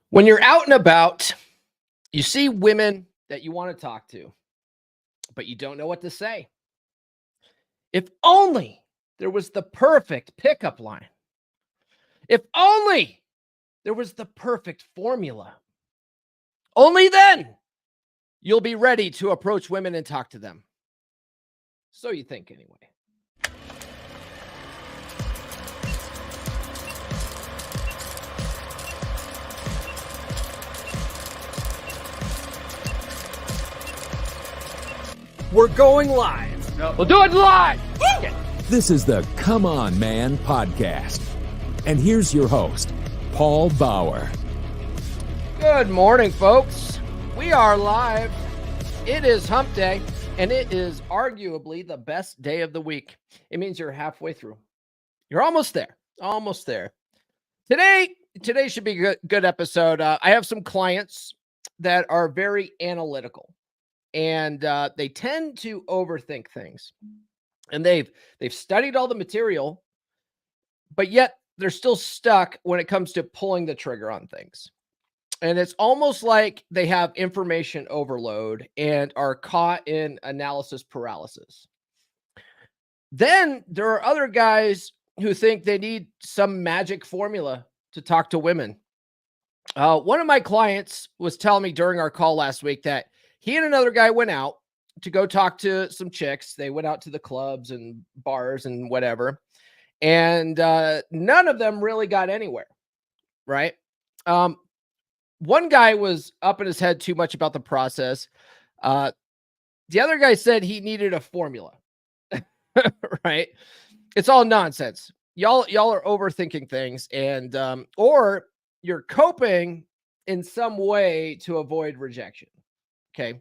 When you're out and about, you see women that you want to talk to, but you don't know what to say. If only there was the perfect pickup line. If only there was the perfect formula. Only then you'll be ready to approach women and talk to them. So you think, anyway. We're going live. No. We'll do it live. This is the Come On Man podcast. And here's your host, Paul Bauer. Good morning, folks. We are live. It is hump day, and it is arguably the best day of the week. It means you're halfway through. You're almost there. Almost there. Today should be a good episode. I have some clients that are very analytical, and they tend to overthink things. And they've studied all the material, but yet they're still stuck when it comes to pulling the trigger on things. And it's almost like they have information overload and are caught in analysis paralysis. Then there are other guys who think they need some magic formula to talk to women. One of my clients was telling me during our call last week that he and another guy went out to go talk to some chicks. They went out to the clubs and bars and whatever. And none of them really got anywhere, right? One guy was up in his head too much about the process. The other guy said he needed a formula, right? It's all nonsense. Y'all are overthinking things, and or you're coping in some way to avoid rejection. Okay.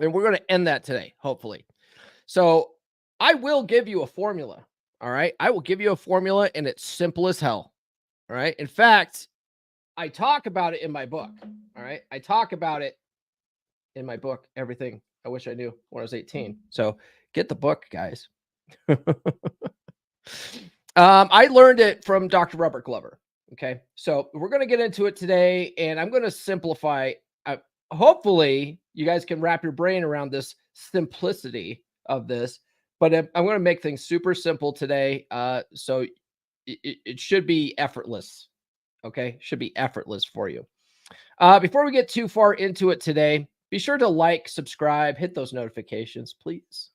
And we're going to end that today, hopefully. So I will give you a formula. All right. I will give you a formula, and it's simple as hell. All right. In fact, I talk about it in my book. All right. I talk about it in my book, Everything I Wish I Knew when I was 18. So get the book, guys. I learned it from Dr. Robert Glover. Okay. So we're going to get into it today, and I'm going to simplify. Hopefully you guys can wrap your brain around this simplicity of this, but I'm going to make things super simple today. So it should be effortless. Okay. Should be effortless for you. Before we get too far into it today, be sure to like, subscribe, hit those notifications, please.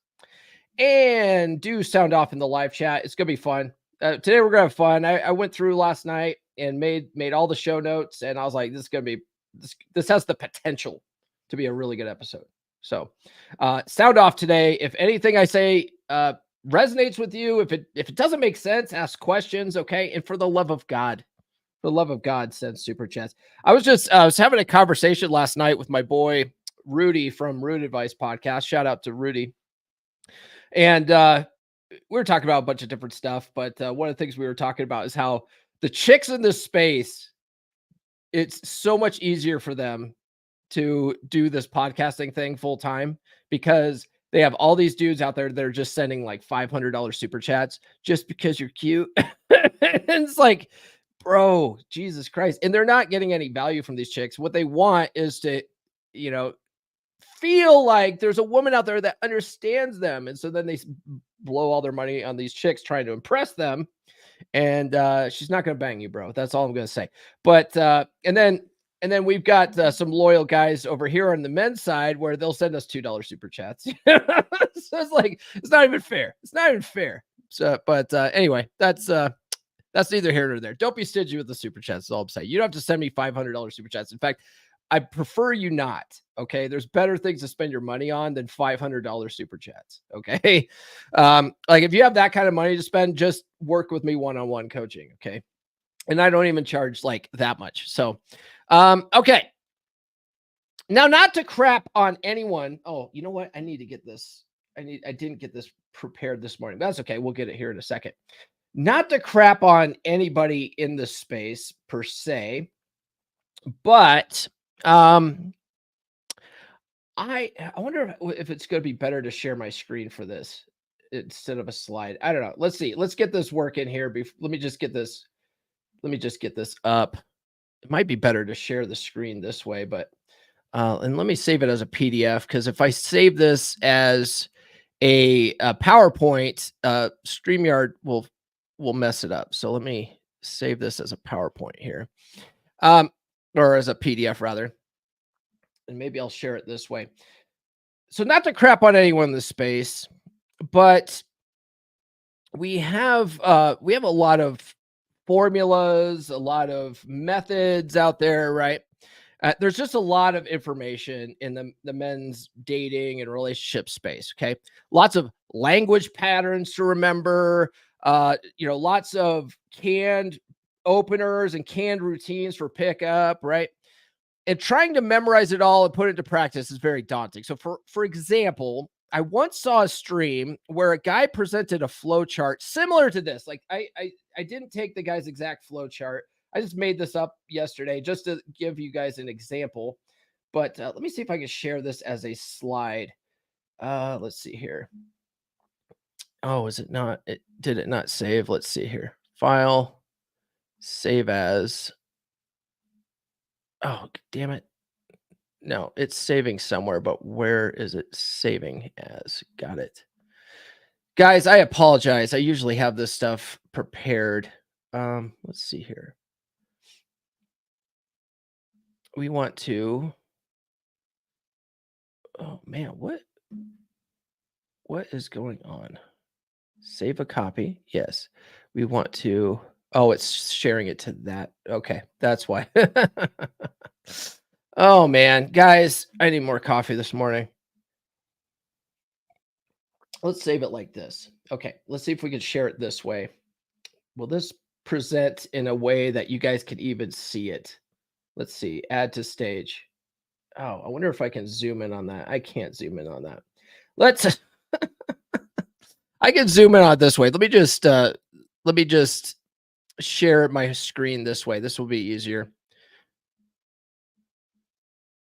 And do sound off in the live chat. It's going to be fun. Today we're going to have fun. I went through last night and made all the show notes, and I was like, this is going to be, this has the potential to be a really good episode. So sound off today. If anything I say resonates with you, if it doesn't make sense, ask questions. Okay. And for the love of God, send super chats. I was having a conversation last night with my boy Rudy from Root Advice Podcast. Shout out to Rudy. And we were talking about a bunch of different stuff, but one of the things we were talking about is how the chicks in this space, it's so much easier for them to do this podcasting thing full time because they have all these dudes out there that are just sending like $500 super chats just because you're cute. And it's like, bro, Jesus Christ. And they're not getting any value from these chicks. What they want is to, feel like there's a woman out there that understands them. And so then they blow all their money on these chicks trying to impress them. And she's not going to bang you, bro. That's all I'm going to say. But and then we've got some loyal guys over here on the men's side where they'll send us $2 super chats. So it's like, it's not even fair. It's not even fair. So, but anyway, that's neither here nor there. Don't be stingy with the super chats. That's all I'm saying. You don't have to send me $500 super chats. In fact, I prefer you not. Okay. There's better things to spend your money on than $500 super chats. Okay. Like if you have that kind of money to spend, just work with me one-on-one coaching. Okay. And I don't even charge like that much. So, okay. Now, not to crap on anyone. Oh, you know what? I need to get this. I didn't get this prepared this morning. That's okay. We'll get it here in a second. Not to crap on anybody in this space per se, but I wonder if it's going to be better to share my screen for this instead of a slide. I don't know. Let's see. Let's get this work in here. Let me just get this up. it might be better to share the screen this way, but and let me save it as a PDF, because if I save this as a PowerPoint, StreamYard will mess it up. So let me save this as a PowerPoint here, or as a PDF rather, and maybe I'll share it this way. So not to crap on anyone in this space, but we have a lot of formulas, a lot of methods out there, right? There's just a lot of information in the men's dating and relationship space. Okay, lots of language patterns to remember. Lots of canned openers and canned routines for pickup, right? And trying to memorize it all and put it into practice is very daunting. So, for example, I once saw a stream where a guy presented a flow chart similar to this. Like I didn't take the guy's exact flow chart. I just made this up yesterday just to give you guys an example. But let me see if I can share this as a slide. Let's see here. Oh, is it not? Did it not save? Let's see here. File, save as. Oh, damn it. No, it's saving somewhere, but where is it saving as? Got it. Guys, I apologize. I usually have this stuff prepared. Let's see here. We want to. Oh man, what is going on? Save a copy. Yes. We want to. Oh, it's sharing it to that. Okay, that's why. Oh man, guys, I need more coffee this morning. Let's save it like this. Okay, let's see if we can share it this way. Will this present in a way that you guys can even see it? Let's see, add to stage. Oh, I wonder if I can zoom in on that. I can't zoom in on that. Let's I can zoom in on it this way. Let me just share my screen this way. This will be easier.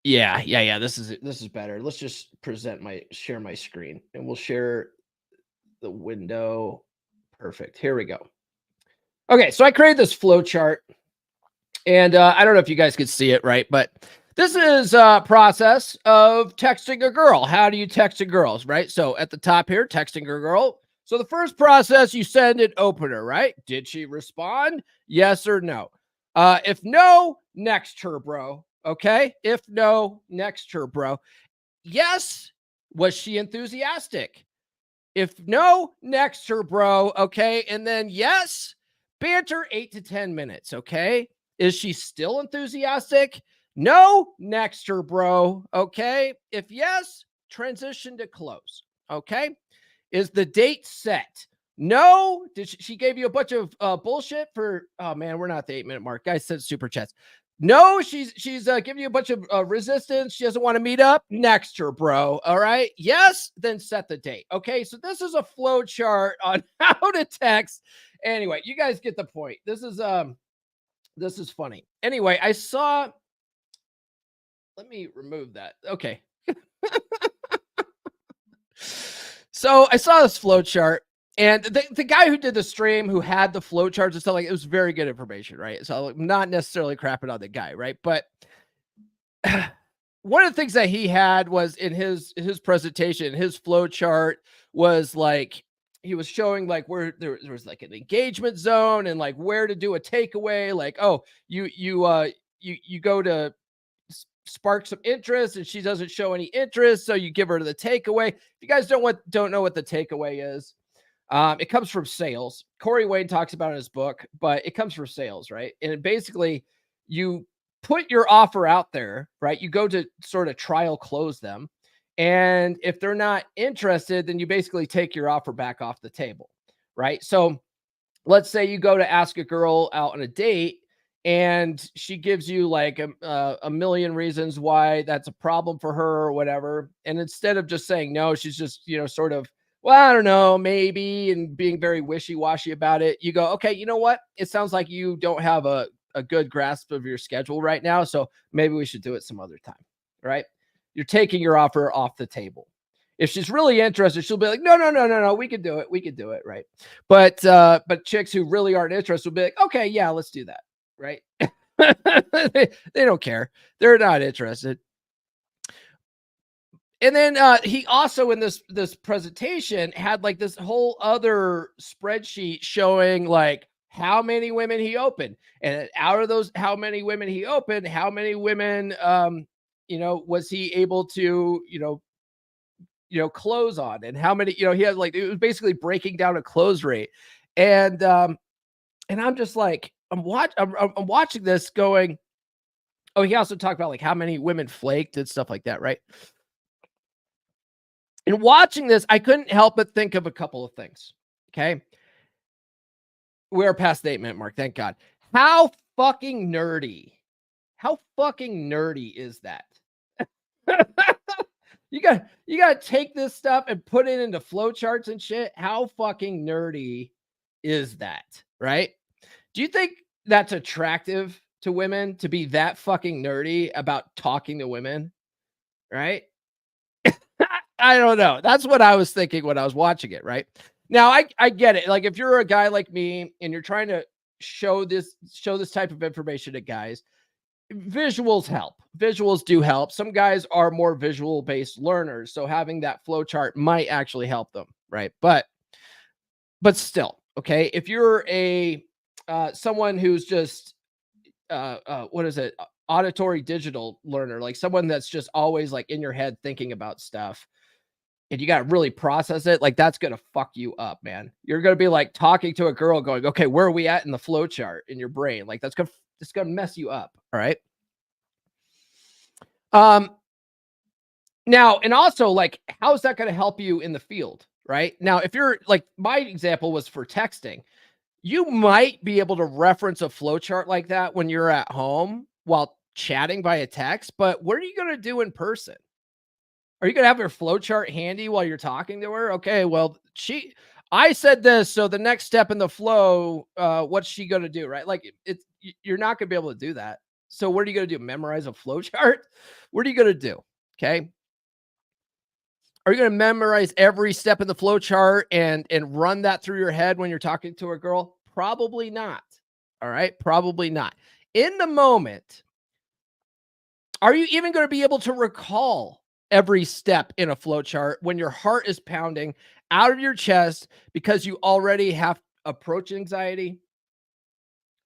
Yeah. This is better. Let's just share my screen, and we'll share the window. Perfect. Here we go. Okay, so I created this flow chart, and I don't know if you guys could see it, right? But this is a process of texting a girl. How do you text a girl, right? So at the top here, texting a girl. So the first process, you send an opener, right? Did she respond? Yes or no? If no, next her, bro. Okay. If no, next her, bro. Yes. Was she enthusiastic? If no, next her, bro. Okay. And then yes, banter 8 to 10 minutes. Okay. Is she still enthusiastic? No, next her, bro. Okay. If yes, transition to close. Okay. Is the date set? No. Did she gave you a bunch of bullshit for? Oh man, we're not at the 8-minute mark. Guys said super chats. No, she's giving you a bunch of resistance. She doesn't want to meet up. Next her, bro. All right. Yes. Then set the date. Okay. So this is a flow chart on how to text. Anyway, you guys get the point. This is funny. Anyway, I saw. Let me remove that. Okay. So I saw this flow chart, and the guy who did the stream, who had the flow charts and stuff, like, it was very good information, right? So I'm not necessarily crapping on the guy, right? But one of the things that he had was in his presentation, his flow chart was like, he was showing like where there was like an engagement zone and like where to do a takeaway. Like, oh, you go to spark some interest and she doesn't show any interest, so you give her the takeaway. If you guys don't know what the takeaway is, it comes from sales. Corey Wayne talks about it in his book, but it comes from sales, right? And it basically, you put your offer out there, right? You go to sort of trial close them, and if they're not interested, then you basically take your offer back off the table, right? So let's say you go to ask a girl out on a date, and she gives you like a million reasons why that's a problem for her or whatever. And instead of just saying no, she's just, sort of, well, I don't know, maybe, and being very wishy-washy about it. You go, okay, you know what? It sounds like you don't have a good grasp of your schedule right now. So maybe we should do it some other time, right? You're taking your offer off the table. If she's really interested, she'll be like, no, we could do it, right? But chicks who really aren't interested will be like, okay, yeah, let's do that. Right. they don't care. They're not interested. And then he also in this presentation had like this whole other spreadsheet showing like how many women he opened, and out of those how many women he opened, how many women was he able to close on, and how many he had, like, it was basically breaking down a close rate. And I'm just like, I'm watching this going, oh, he also talked about like how many women flaked and stuff like that, right? And watching this, I couldn't help but think of a couple of things. Okay. We're past the 8-minute mark. Thank God. How fucking nerdy is that? You got to take this stuff and put it into flowcharts and shit. How fucking nerdy is that? Right? Do you think that's attractive to women, to be that fucking nerdy about talking to women? Right? I don't know. That's what I was thinking when I was watching it, right? Now, I get it. Like, if you're a guy like me and you're trying to show this type of information to guys, visuals help. Visuals do help. Some guys are more visual-based learners, so having that flow chart might actually help them, right? But still, okay, if you're a someone who's just what is it? Auditory digital learner, like someone that's just always like in your head thinking about stuff, and you got to really process it, like that's going to fuck you up, man. You're going to be like talking to a girl going, okay, where are we at in the flow chart in your brain? Like it's going to mess you up. All right. Now, and also like, how is that going to help you in the field? Right now, if you're like, my example was for texting, you might be able to reference a flow chart like that when you're at home while chatting via text, but what are you going to do in person? Are you going to have your flow chart handy while you're talking to her? Okay, well, I said this, so the next step in the flow, what's she going to do, right? Like, you're not going to be able to do that. So what are you going to do? Memorize a flow chart? What are you going to do? Okay. Are you going to memorize every step in the flow chart and run that through your head when you're talking to a girl? Probably not. All right. Probably not. In the moment, are you even going to be able to recall every step in a flow chart when your heart is pounding out of your chest because you already have approach anxiety?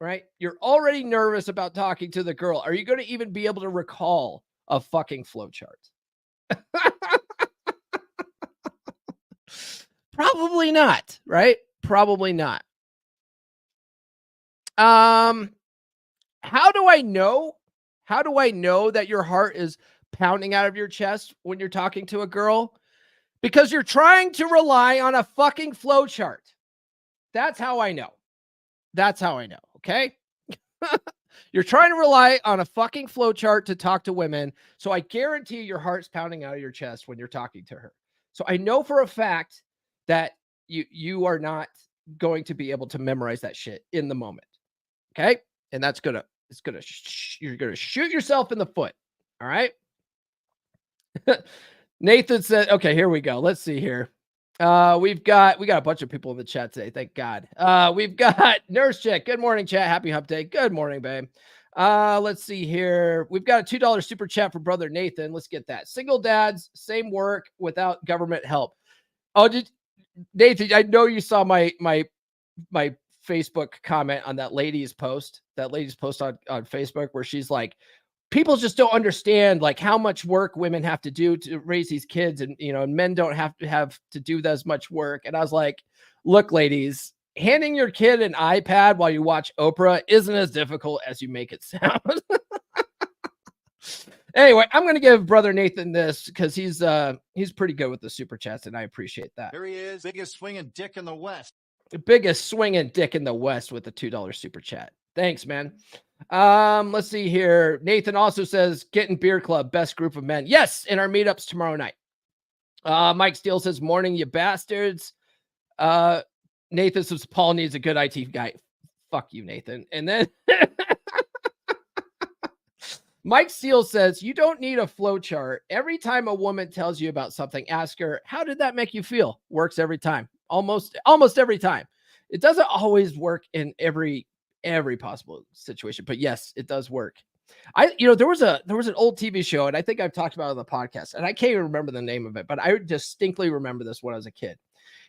Right? You're already nervous about talking to the girl. Are you going to even be able to recall a fucking flow chart? Probably not, right? Probably not. How do I know? How do I know that your heart is pounding out of your chest when you're talking to a girl? Because you're trying to rely on a fucking flow chart. That's how I know. That's how I know, okay? You're trying to rely on a fucking flow chart to talk to women, so I guarantee your heart's pounding out of your chest when you're talking to her. So I know for a fact that you are not going to be able to memorize that shit in the moment. Okay? And you're gonna shoot yourself in the foot. All right. Nathan said, okay, here we go. Let's see here. We got a bunch of people in the chat today. Thank God. We've got Nurse Chick. Good morning, chat. Happy hump day. Good morning, babe. Let's see here. We've got a $2 super chat for brother Nathan. Let's get that. Single dads, same work without government help. Oh, Nathan, I know you saw my Facebook comment on that lady's post on Facebook, where she's like, people just don't understand like how much work women have to do to raise these kids, and and men don't have to do as much work. And I was like, look, ladies, handing your kid an iPad while you watch Oprah isn't as difficult as you make it sound. Anyway, I'm going to give brother Nathan this because he's pretty good with the super chats, and I appreciate that. Here he is, biggest swinging dick in the West. The biggest swinging dick in the West with the $2 super chat. Thanks, man. Let's see here. Nathan also says, Getting Beer Club, best group of men. Yes, in our meetups tomorrow night. Mike Steele says, morning, you bastards. Nathan says, Paul needs a good IT guy. Fuck you, Nathan. And then Mike Steele says, you don't need a flow chart. Every time a woman tells you about something, ask her, how did that make you feel? Works every time. Almost every time. It doesn't always work in every every possible situation. But yes, it does work. There was an old TV show, and I think I've talked about it on the podcast, and I can't even remember the name of it, but I distinctly remember this when I was a kid.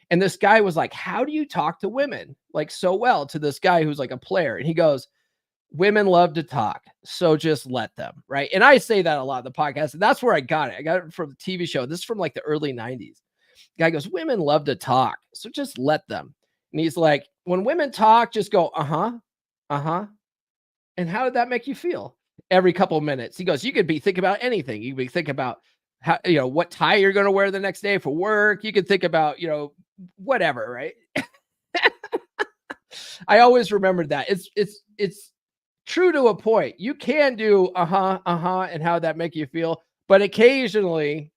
And this guy was like, "How do you talk to women like so well?" To this guy who's like a player, and he goes, "Women love to talk, so just let them." Right? And I say that a lot in the podcast, and that's where I got it. I got it from the TV show. This is from like the early '90s. Guy goes, "Women love to talk, so just let them." And he's like, "When women talk, just go, uh-huh, uh-huh. And how did that make you feel?" Every couple of minutes. He goes, "You could be thinking about anything. You could be thinking about how, what tie you're going to wear the next day for work. You could think about, whatever, right?" I always remembered that. It's true to a point. You can do uh-huh, and how that make you feel, but occasionally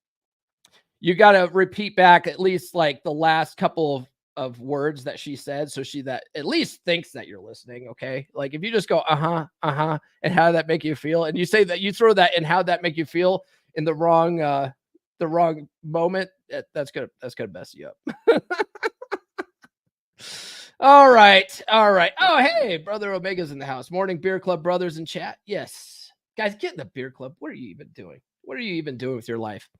you got to repeat back at least like the last couple of words that she said, so she that at least thinks that you're listening. Okay, like if you just go uh-huh, and how that make you feel, and you say that, you throw that and how that make you feel in the wrong moment, that's gonna mess you up. All right. Oh, hey, brother Omega's in the house. Morning, Beer Club brothers in chat. Yes, guys, get in the beer club. What are you even doing? What are you even doing with your life?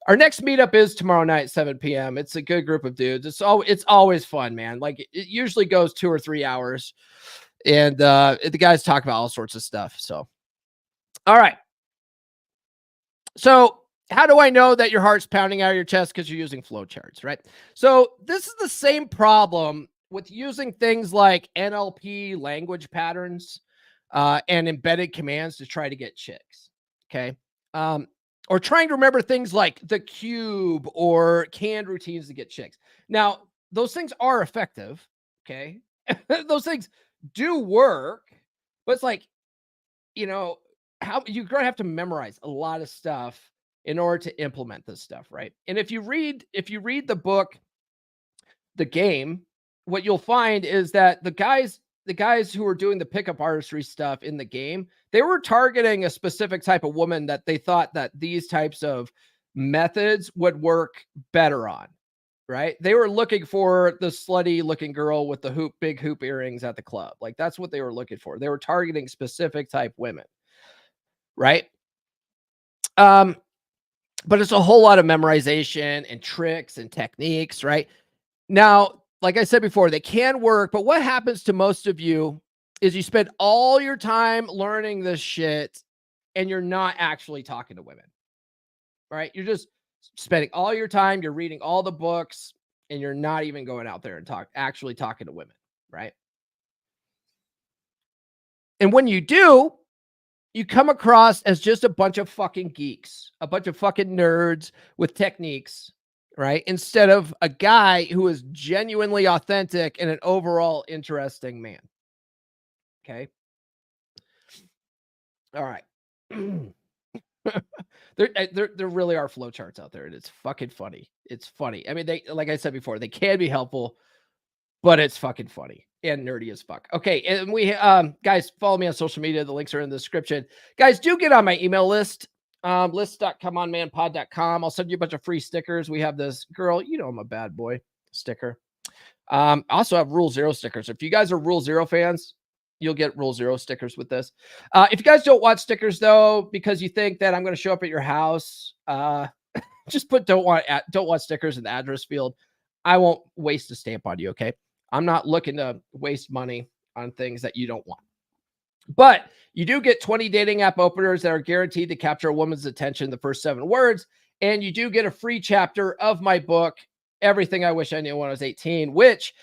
Our next meetup is tomorrow night, 7 p.m. It's a good group of dudes. It's always fun, man. Like it usually goes 2 or 3 hours, and the guys talk about all sorts of stuff. So, all right. So, how do I know that your heart's pounding out of your chest? Because you're using flowcharts, right? So, this is the same problem with using things like NLP language patterns and embedded commands to try to get chicks. Okay. Or trying to remember things like the cube or canned routines to get chicks. Now, those things are effective. Okay. Those things do work, but it's like, how you're going to have to memorize a lot of stuff in order to implement this stuff. Right. And if you read the book, The Game, what you'll find is that the guys who were doing the pickup artistry stuff in The Game, they were targeting a specific type of woman that they thought that these types of methods would work better on, right? They were looking for the slutty looking girl with the big hoop earrings at the club. Like that's what they were looking for. They were targeting specific type women, right? But it's a whole lot of memorization and tricks and techniques, right? Now, like I said before, they can work, but what happens to most of you is you spend all your time learning this shit and you're not actually talking to women, right? You're just spending all your time, you're reading all the books, and you're not even going out there and actually talking to women, right? And when you do, you come across as just a bunch of fucking geeks, a bunch of fucking nerds with techniques, right? Instead of a guy who is genuinely authentic and an overall interesting man. Okay. All right. there really are flowcharts out there, and it's fucking funny. It's funny. I mean, they, like I said before, they can be helpful, but it's fucking funny and nerdy as fuck. Okay, and we guys, follow me on social media. The links are in the description. Guys, do get on my email list. List.comeonmanpod.com. I'll send you a bunch of free stickers. We have this girl, I'm a bad boy sticker. I also have Rule Zero stickers. If you guys are Rule Zero fans, you'll get Rule Zero stickers with this. If you guys don't want stickers though, because you think that I'm going to show up at your house, just put don't want stickers in the address field. I won't waste a stamp on you. Okay. I'm not looking to waste money on things that you don't want. But you do get 20 dating app openers that are guaranteed to capture a woman's attention in the first 7 words. And you do get a free chapter of my book, Everything I Wish I Knew When I Was 18, which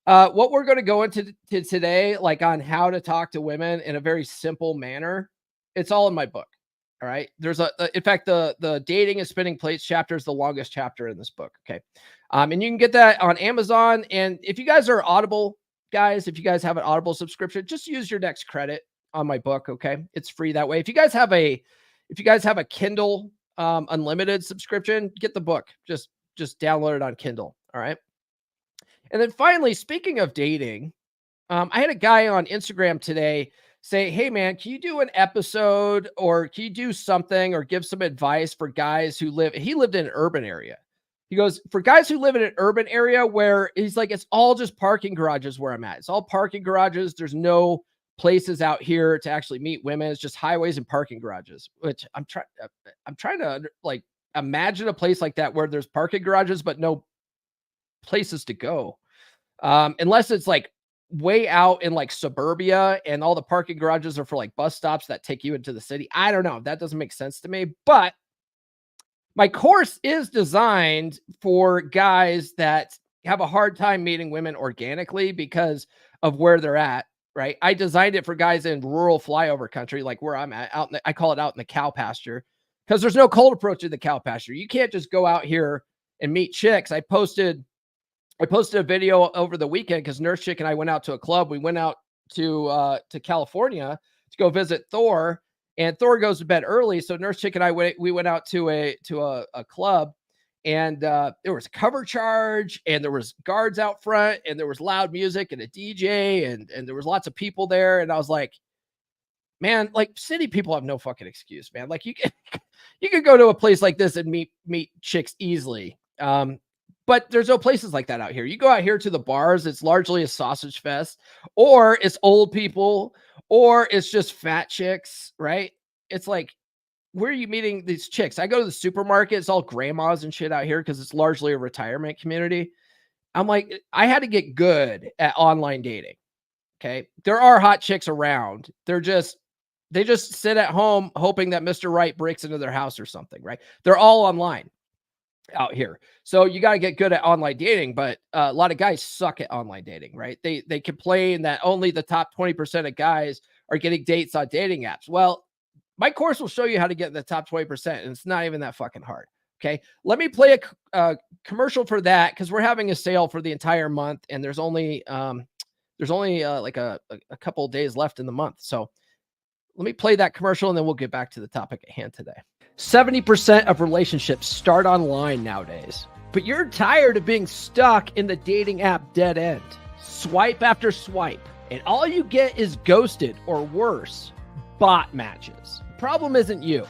what we're going to go into today, like on how to talk to women in a very simple manner, it's all in my book. All right. There's in fact, the dating and spinning plates chapter is the longest chapter in this book. Okay. And you can get that on Amazon. And if you guys are Audible guys, if you guys have an Audible subscription, just use your next credit on my book. Okay. It's free that way. If you guys have a Kindle unlimited subscription, get the book. Just download it on Kindle. All right. And then finally, speaking of dating, I had a guy on Instagram today say, "Hey man, can you do an episode or can you do something or give some advice for guys who he lived in an urban area." He goes, "For guys who live in an urban area where he's like, it's all just parking garages where I'm at. It's all parking garages. There's no places out here to actually meet women. It's just highways and parking garages, which I'm trying to like imagine a place like that where there's parking garages, but no places to go. Unless it's like way out in like suburbia and all the parking garages are for like bus stops that take you into the city. I don't know. That doesn't make sense to me, but my course is designed for guys that have a hard time meeting women organically because of where they're at, right? I designed it for guys in rural flyover country, like where I'm at, I call it out in the cow pasture, because there's no cold approach in the cow pasture. You can't just go out here and meet chicks. I posted a video over the weekend because Nurse Chick and I went out to a club. We went out to California to go visit Thor, and Thor goes to bed early. So Nurse Chick and I went out to a club, and there was a cover charge, and there was guards out front, and there was loud music and a DJ, and there was lots of people there. And I was like, man, like city people have no fucking excuse, man. Like you can go to a place like this and meet chicks easily. But there's no places like that out here. You go out here to the bars, it's largely a sausage fest, or it's old people, or it's just fat chicks, right? It's like, where are you meeting these chicks? I go to the supermarket, it's all grandmas and shit out here because it's largely a retirement community. I'm like, I had to get good at online dating. Okay. There are hot chicks around. They just sit at home hoping that Mr. Right breaks into their house or something, right? They're all online out here. So you got to get good at online dating, but a lot of guys suck at online dating, right? They complain that only the top 20% of guys are getting dates on dating apps. Well, my course will show you how to get in the top 20%, and it's not even that fucking hard. Okay. Let me play a commercial for that because we're having a sale for the entire month, and there's only like a couple of days left in the month. So let me play that commercial, and then we'll get back to the topic at hand today. 70% of relationships start online nowadays, but you're tired of being stuck in the dating app dead end. Swipe after swipe, and all you get is ghosted or worse, bot matches. The problem isn't you.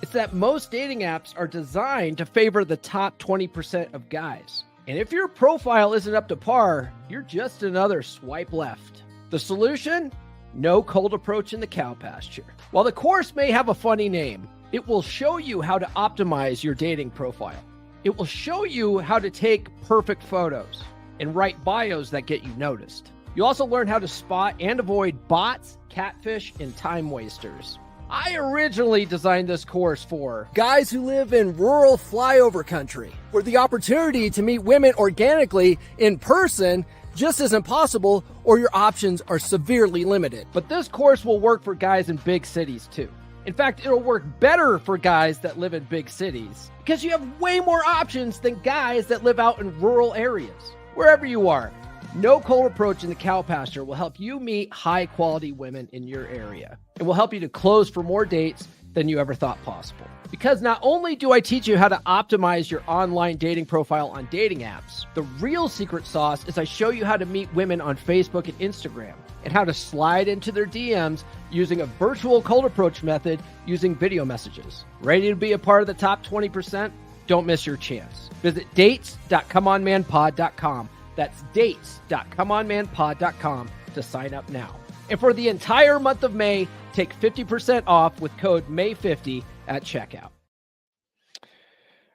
It's that most dating apps are designed to favor the top 20% of guys. And if your profile isn't up to par, you're just another swipe left. The solution? No cold approach in the cow pasture. While the course may have a funny name, it will show you how to optimize your dating profile. It will show you how to take perfect photos and write bios that get you noticed. You'll also learn how to spot and avoid bots, catfish, and time wasters. I originally designed this course for guys who live in rural flyover country, where the opportunity to meet women organically in person just isn't possible, or your options are severely limited. But this course will work for guys in big cities too. In fact, it'll work better for guys that live in big cities because you have way more options than guys that live out in rural areas. Wherever you are, no cold approach in the cow pasture will help you meet high quality women in your area. It will help you to close for more dates than you ever thought possible. Because not only do I teach you how to optimize your online dating profile on dating apps, the real secret sauce is I show you how to meet women on Facebook and Instagram and how to slide into their DMs using a virtual cold approach method using video messages. Ready to be a part of the top 20%? Don't miss your chance. Visit dates.comeonmanpod.com. That's dates.comeonmanpod.com to sign up now. And for the entire month of May, take 50% off with code May50 at checkout.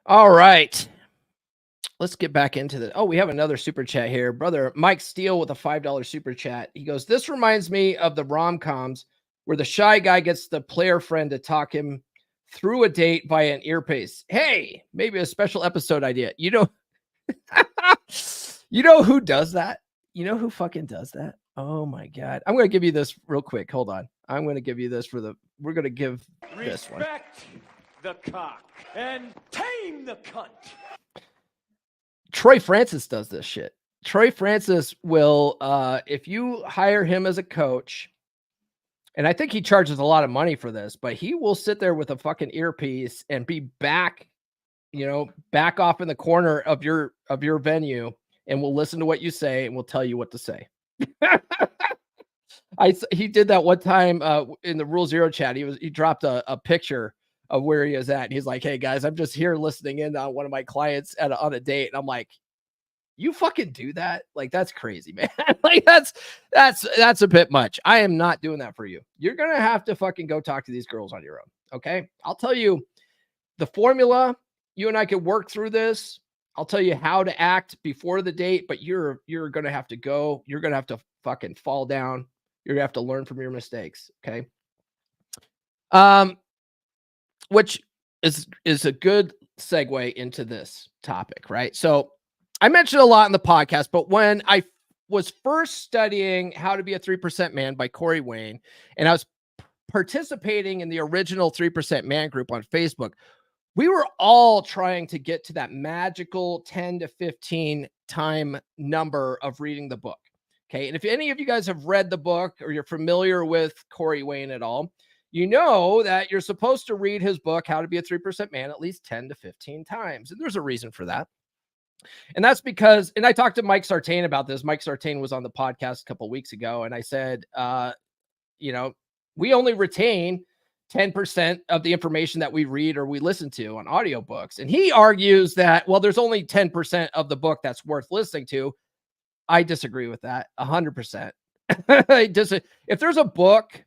All right. Let's get back into the. Oh, we have another super chat here. Brother Mike Steele with a $5 super chat. He goes, this reminds me of the rom-coms where the shy guy gets the player friend to talk him through a date via an earpiece. Hey, maybe a special episode idea. You know, you know who does that? You know who fucking does that? Oh my God. I'm going to give you this real quick. Hold on. I'm going to give you this we're going to give this one. Respect the cock and tame the cunt. Troy Francis does this shit. Troy Francis will, if you hire him as a coach, and I think he charges a lot of money for this, but he will sit there with a fucking earpiece and be back off in the corner of your venue, and will listen to what you say and will tell you what to say. He did that one time in the Rule Zero chat. He dropped a picture of where he was at. And he's like, hey guys, I'm just here listening in on one of my clients on a date. And I'm like, You fucking do that? Like, that's crazy, man. Like, that's a bit much. I am not doing that for you. You're going to have to fucking go talk to these girls on your own. Okay. I'll tell you the formula. You and I can work through this. I'll tell you how to act before the date, but you're going to have to go. You're going to have to fucking fall down. You're going to have to learn from your mistakes. Okay. Which is a good segue into this topic, right? So I mentioned a lot in the podcast, but when I was first studying How to Be a 3% Man by Corey Wayne, and I was participating in the original 3% Man group on Facebook, we were all trying to get to that magical 10 to 15 time number of reading the book. Okay. And if any of you guys have read the book or you're familiar with Corey Wayne at all, you know that you're supposed to read his book, How to Be a 3% Man, at least 10 to 15 times. And there's a reason for that. And that's because, and I talked to Mike Sartain about this. Mike Sartain was on the podcast a couple of weeks ago. And I said, we only retain 10% of the information that we read or we listen to on audiobooks. And he argues that, well, there's only 10% of the book that's worth listening to. I disagree with that 100%. If there's a book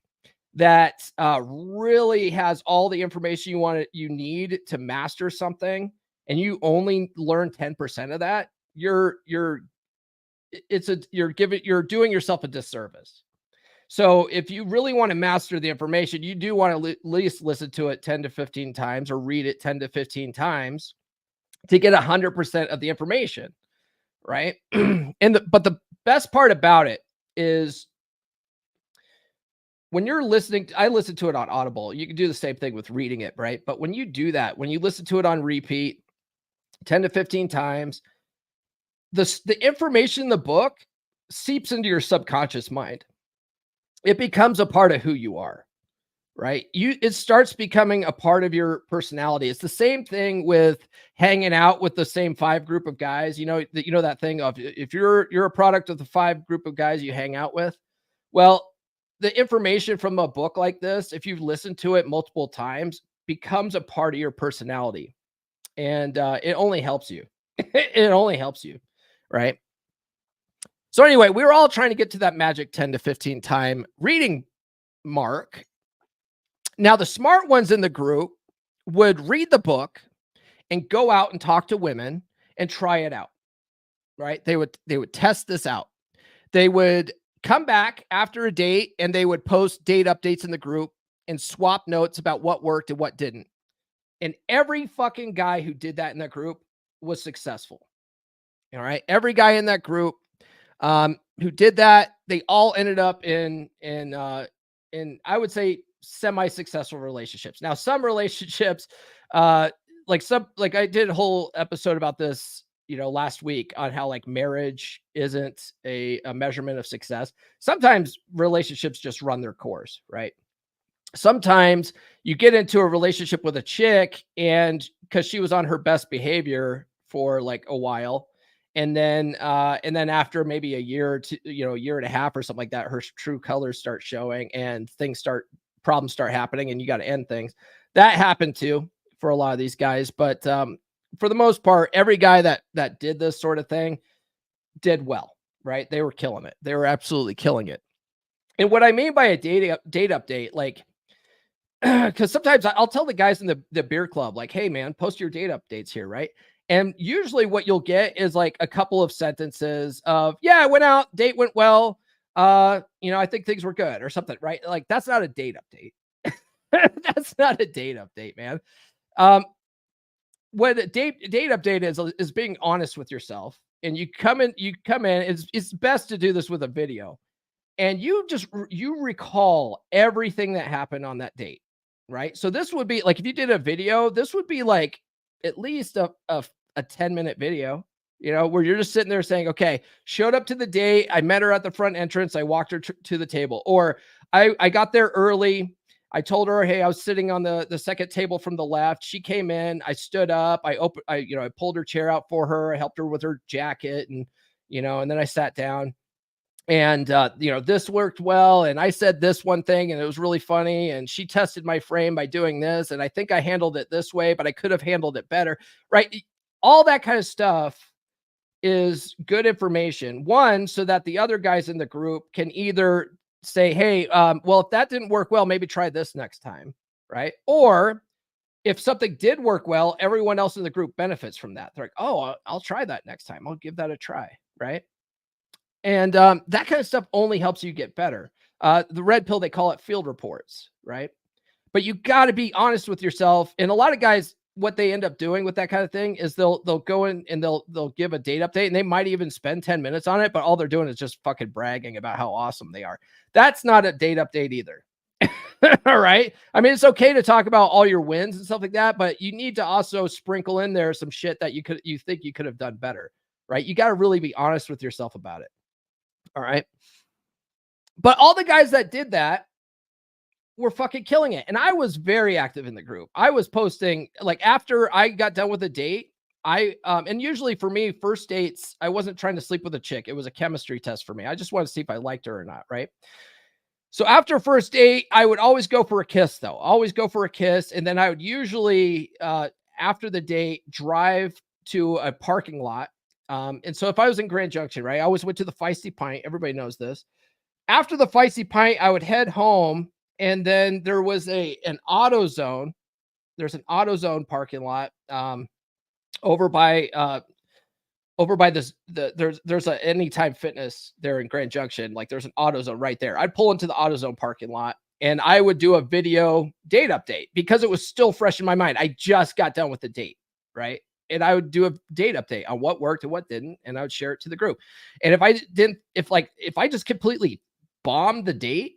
that really has all the information you need to master something, and you only learn 10% of that, you're doing yourself a disservice. So if you really want to master the information, you do want to at least listen to it 10 to 15 times or read it 10 to 15 times to get 100% of the information, right? But the best part about it is when you're listening, I listen to it on Audible. You can do the same thing with reading it, right? But when you do that, when you listen to it on repeat 10 to 15 times, the information in the book seeps into your subconscious mind. It becomes a part of who you are, right? It starts becoming a part of your personality. It's the same thing with hanging out with the same 5 group of guys. You know that thing of if you're a product of the 5 group of guys you hang out with. Well, the information from a book like this, if you've listened to it multiple times, becomes a part of your personality. And it only helps you. It only helps you, right? So anyway, we were all trying to get to that magic 10 to 15 time reading mark. Now, the smart ones in the group would read the book and go out and talk to women and try it out, right? They would test this out. They would come back after a date and they would post date updates in the group and swap notes about what worked and what didn't. And every fucking guy who did that in that group was successful. All right. Every guy in that group who did that, they all ended up in I would say semi-successful relationships. Now, some relationships, like I did a whole episode about this, last week on how like marriage isn't a measurement of success. Sometimes relationships just run their course, right? Sometimes you get into a relationship with a chick and because she was on her best behavior for like a while. And then after maybe a year or two, a year and a half or something like that, her true colors start showing and problems start happening and you got to end things. That happened too for a lot of these guys. But for the most part, every guy that did this sort of thing did well, right? They were killing it. They were absolutely killing it. And what I mean by a date update, like, because sometimes I'll tell the guys in the beer club, like, hey, man, post your date updates here, right? And usually what you'll get is like a couple of sentences of, yeah, I went out, date went well. I think things were good or something, right? Like, that's not a date update. That's not a date update, man. What a date update is being honest with yourself. And you come in, it's best to do this with a video. And you recall everything that happened on that date, right? So this would be like, if you did a video, this would be like at least a 10-minute video, where you're just sitting there saying, okay, showed up to the date. I met her at the front entrance. I walked her to the table, or I got there early. I told her, hey, I was sitting on the second table from the left. She came in, I stood up, I pulled her chair out for her. I helped her with her jacket and then I sat down. And, this worked well. And I said this one thing and it was really funny. And she tested my frame by doing this. And I think I handled it this way, but I could have handled it better. Right. All that kind of stuff is good information. One, so that the other guys in the group can either say, hey, well, if that didn't work well, maybe try this next time, right? Or if something did work well, everyone else in the group benefits from that. They're like, oh, I'll try that next time. I'll give that a try, right? And that kind of stuff only helps you get better. The red pill, they call it field reports, right? But you got to be honest with yourself. And a lot of guys, what they end up doing with that kind of thing is they'll go in and they'll give a date update, and they might even spend 10 minutes on it, but all they're doing is just fucking bragging about how awesome they are. That's not a date update either. All right. I mean, it's okay to talk about all your wins and stuff like that, but you need to also sprinkle in there some shit that you think you could have done better, right? You got to really be honest with yourself about it. All right. But all the guys that did that were fucking killing it. And I was very active in the group. I was posting, like, after I got done with a date, and usually for me, first dates, I wasn't trying to sleep with a chick. It was a chemistry test for me. I just wanted to see if I liked her or not, right? So after first date, I would always go for a kiss, though. Always go for a kiss. And then I would usually, after the date, drive to a parking lot. And so if I was in Grand Junction, right, I always went to the Feisty Pint. Everybody knows this. After the Feisty Pint, I would head home. And then there was an AutoZone. There's an AutoZone parking lot over by there's a Anytime Fitness there in Grand Junction. Like, there's an AutoZone right there. I'd pull into the AutoZone parking lot and I would do a video date update because it was still fresh in my mind. I just got done with the date, right? And I would do a date update on what worked and what didn't, and I would share it to the group. And if I just completely bombed the date,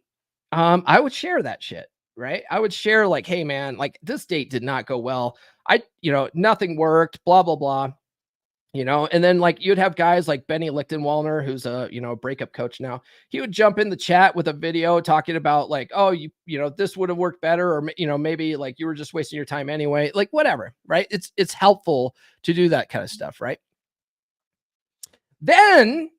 I would share that shit, right? I would share, like, hey man, like, this date did not go well. Nothing worked, blah, blah, blah. And then, like, you'd have guys like Benny Lichtenwalner, who's a breakup coach now. He would jump in the chat with a video talking about, like, oh, this would have worked better, or maybe like you were just wasting your time anyway, like, whatever, right? It's helpful to do that kind of stuff, right? Then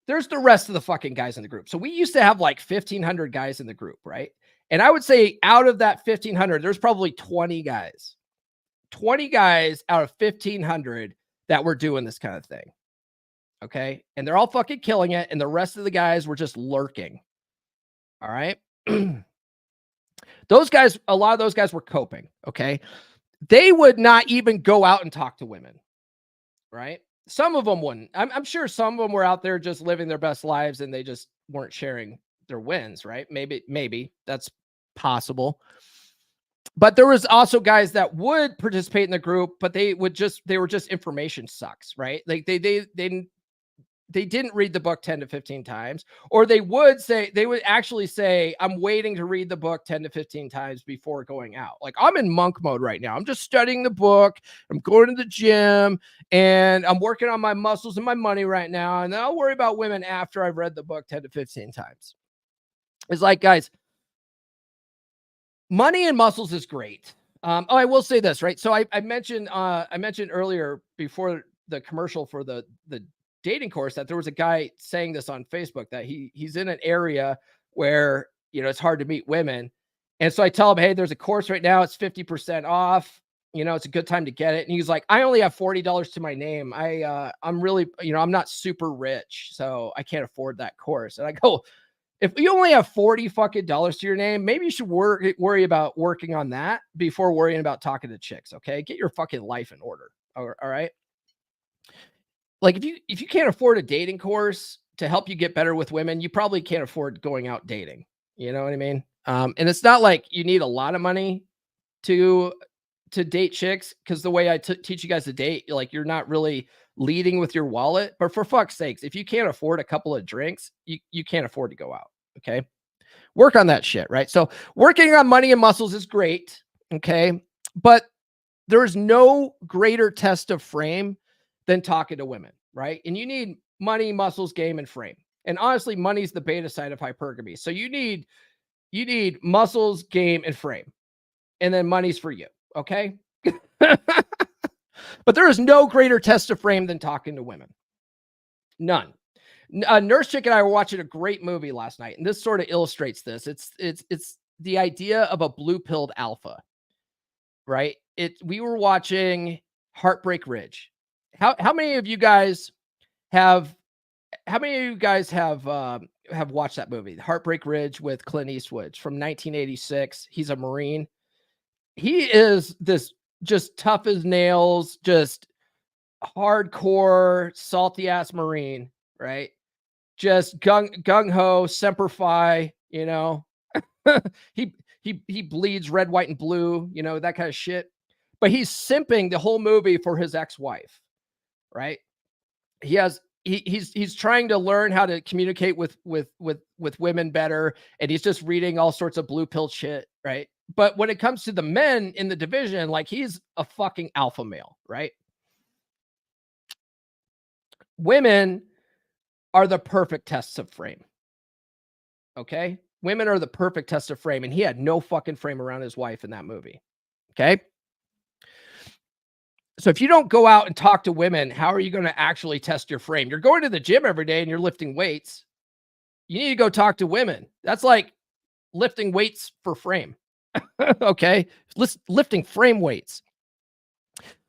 there's the rest of the fucking guys in the group. So we used to have like 1,500 guys in the group, right? And I would say out of that 1,500, there's probably 20 guys out of 1,500 that were doing this kind of thing. Okay. And they're all fucking killing it. And the rest of the guys were just lurking. All right. A lot of those guys were coping. Okay. They would not even go out and talk to women. Right. Some of them wouldn't. I'm sure some of them were out there just living their best lives and they just weren't sharing their wins. Right. Maybe that's possible. But there was also guys that would participate in the group, but they were just information sucks, right? Like they didn't read the book 10 to 15 times, or they would actually say, I'm waiting to read the book 10 to 15 times before going out. Like, I'm in monk mode right now. I'm just studying the book. I'm going to the gym and I'm working on my muscles and my money right now. And then I'll worry about women after I've read the book 10 to 15 times. It's like, guys, money and muscles is great. I will say this, right? So I mentioned earlier before the commercial for the dating course that there was a guy saying this on Facebook that he's in an area where, it's hard to meet women. And so I tell him, hey, there's a course right now. It's 50% off. It's a good time to get it. And he's like, I only have $40 to my name. I'm really, I'm not super rich, so I can't afford that course. And I go, if you only have $40 fucking to your name, maybe you should worry about working on that before worrying about talking to chicks. Okay. Get your fucking life in order. All right. Like, if you can't afford a dating course to help you get better with women, you probably can't afford going out dating. You know what I mean? And it's not like you need a lot of money to date chicks, because the way I teach you guys to date, like, you're not really leading with your wallet. But for fuck's sakes, if you can't afford a couple of drinks, you can't afford to go out. Okay. Work on that shit, right? So working on money and muscles is great. Okay. But there is no greater test of frame than talking to women, right? And you need money, muscles, game, and frame. And honestly, money's the beta side of hypergamy. So you need muscles, game, and frame. And then money's for you. Okay. But there is no greater test of frame than talking to women. None. Nurse Chick and I were watching a great movie last night, and this sort of illustrates this. It's the idea of a blue-pilled alpha, right? We were watching Heartbreak Ridge. How many of you guys how many of you guys have watched that movie, Heartbreak Ridge with Clint Eastwood from 1986? He's a Marine. He is this just tough as nails, just hardcore, salty ass Marine, right? Just gung ho, semper fi, you know. he bleeds red, white, and blue, you know, that kind of shit. But he's simping the whole movie for his ex-wife, right? He's trying to learn how to communicate with women better, and he's just reading all sorts of blue pill shit, right? But when it comes to the men in the division, like, he's a fucking alpha male, right? Women are the perfect tests of frame. Okay? Women are the perfect test of frame, and he had no fucking frame around his wife in that movie. Okay? So if you don't go out and talk to women, how are you going to actually test your frame? You're going to the gym every day and you're lifting weights. You need to go talk to women. That's like lifting weights for frame. Okay? Lifting frame weights.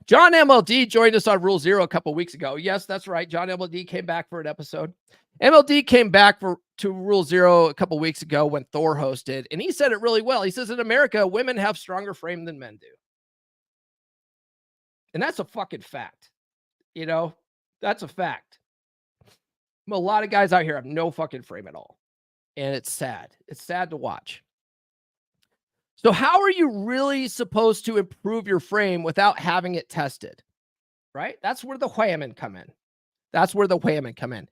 John MLD joined us on Rule Zero a couple weeks ago. Yes, that's right. John MLD came back for an episode. MLD came back to Rule Zero a couple weeks ago when Thor hosted, and he said it really well. He says, in America, women have stronger frame than men do. And that's a fucking fact. You know, that's a fact. A lot of guys out here have no fucking frame at all. And it's sad. It's sad to watch. So how are you really supposed to improve your frame without having it tested? Right? That's where the whammin come in. That's where the whammin come in.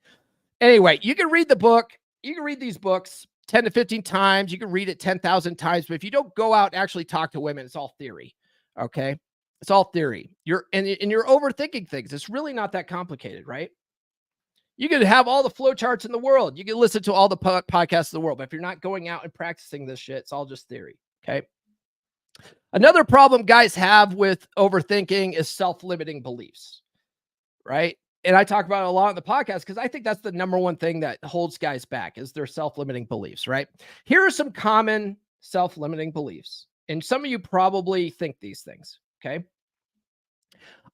Anyway, you can read the book. You can read these books 10 to 15 times. You can read it 10,000 times. But if you don't go out and actually talk to women, it's all theory. Okay? It's all theory. You're overthinking things. It's really not that complicated, right? You can have all the flowcharts in the world. You can listen to all the podcasts in the world. But if you're not going out and practicing this shit, it's all just theory. Okay. Another problem guys have with overthinking is self-limiting beliefs, right? And I talk about it a lot on the podcast because I think that's the number one thing that holds guys back is their self-limiting beliefs, right? Here are some common self-limiting beliefs. And some of you probably think these things, okay?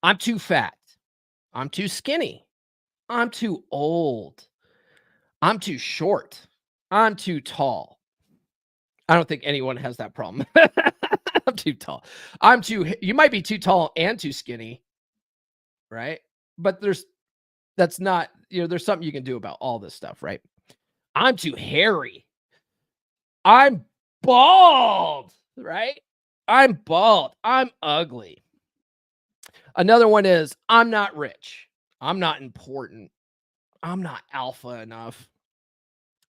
I'm too fat. I'm too skinny. I'm too old. I'm too short. I'm too tall. I don't think anyone has that problem. I'm too tall. You might be too tall and too skinny, right? But that's not, there's something you can do about all this stuff, right? I'm too hairy. I'm bald, right? I'm bald. I'm ugly. Another one is I'm not rich. I'm not important. I'm not alpha enough.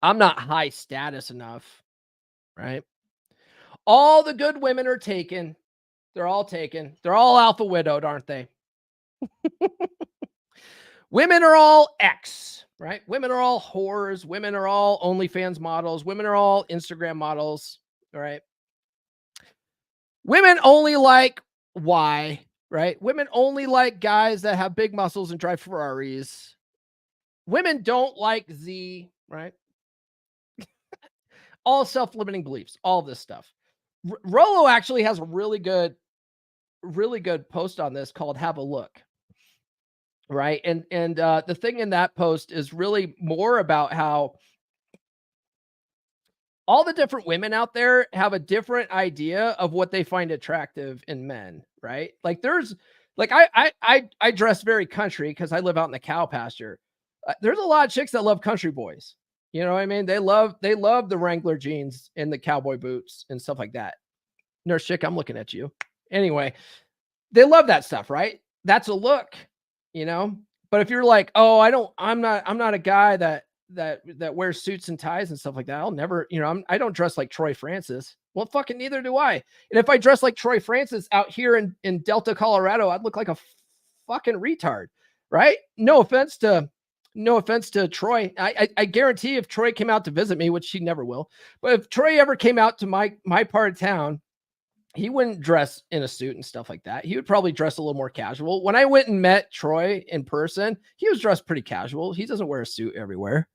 I'm not high status enough, right? All the good women are taken. They're all taken. They're all alpha widowed, aren't they? Women are all X, right? Women are all whores. Women are all OnlyFans models. Women are all Instagram models, all right? Women only like Y, right? Women only like guys that have big muscles and drive Ferraris. Women don't like Z, right? All self-limiting beliefs, all this stuff. Rolo actually has a really good post on this called Have a Look. Right. And the thing in that post is really more about how all the different women out there have a different idea of what they find attractive in men. Right. Like I dress very country because I live out in the cow pasture. There's a lot of chicks that love country boys. You know what I mean? They love the Wrangler jeans and the cowboy boots and stuff like that. Nurse chick, I'm looking at you. Anyway, they love that stuff, right? That's a look, But if you're like, oh, I'm not a guy that wears suits and ties and stuff like that. I'll never, I don't dress like Troy Francis. Well, fucking neither do I. And if I dress like Troy Francis out here in Delta, Colorado, I'd look like a fucking retard, right? No offense to Troy. I guarantee if Troy came out to visit me, which he never will, but if Troy ever came out to my part of town, he wouldn't dress in a suit and stuff like that. He would probably dress a little more casual. When I went and met Troy in person, he was dressed pretty casual. He doesn't wear a suit everywhere.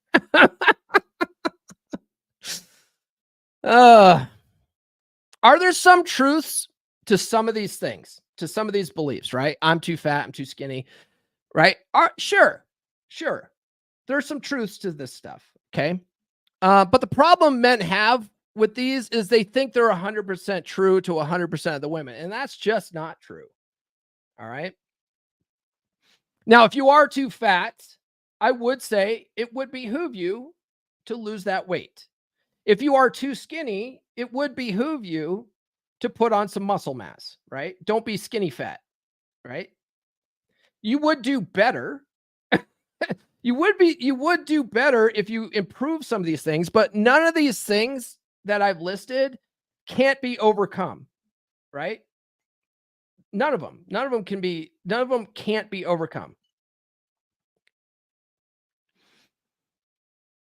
Are there some truths to some of these things, to some of these beliefs, right? I'm too fat. I'm too skinny, right? Sure. Sure, there's some truths to this stuff, okay? But the problem men have with these is they think they're 100% true to 100% of the women, and that's just not true, all right? Now, if you are too fat, I would say it would behoove you to lose that weight. If you are too skinny, it would behoove you to put on some muscle mass, right? Don't be skinny fat, right? You would do better. You would do better if you improve some of these things, but none of these things that I've listed can't be overcome, right? None of them can't be overcome.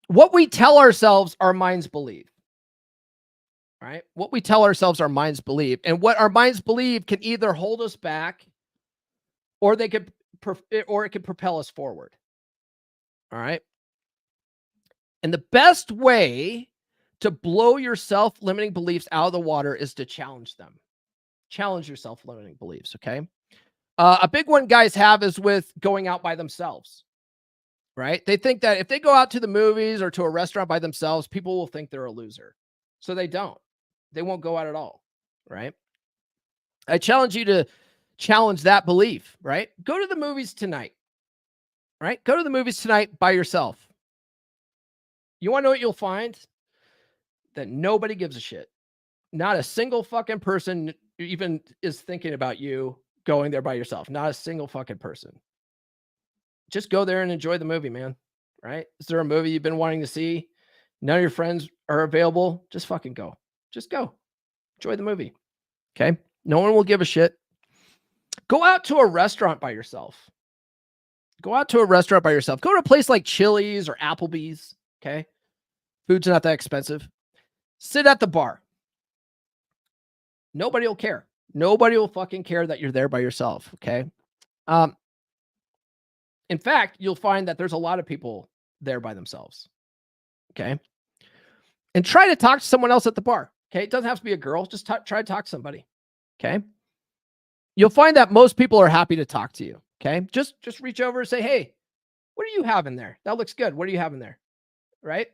What we tell ourselves, our minds believe. Right? What we tell ourselves, our minds believe, and what our minds believe can either hold us back, or it could propel us forward. All right. And the best way to blow your self-limiting beliefs out of the water is to challenge them. Challenge your self-limiting beliefs. Okay. A big one guys have is with going out by themselves. Right? They think that if they go out to the movies or to a restaurant by themselves, people will think they're a loser. So they don't. They won't go out at all, right? I challenge you to challenge that belief, right? Go to the movies tonight, right? Go to the movies tonight by yourself. You want to know what you'll find? That nobody gives a shit. Not a single fucking person even is thinking about you going there by yourself. Not a single fucking person. Just go there and enjoy the movie, man, right? Is there a movie you've been wanting to see? None of your friends are available. Just fucking go. Just go. Enjoy the movie. Okay. No one will give a shit. Go out to a restaurant by yourself. Go out to a restaurant by yourself. Go to a place like Chili's or Applebee's. Okay. Food's not that expensive. Sit at the bar. Nobody will care. Nobody will fucking care that you're there by yourself. Okay. In fact, you'll find that there's a lot of people there by themselves. Okay. And try to talk to someone else at the bar. Okay. It doesn't have to be a girl. Just try to talk to somebody. Okay. You'll find that most people are happy to talk to you. Okay. Just reach over and say, hey, what do you have in there? That looks good. What do you have in there? Right.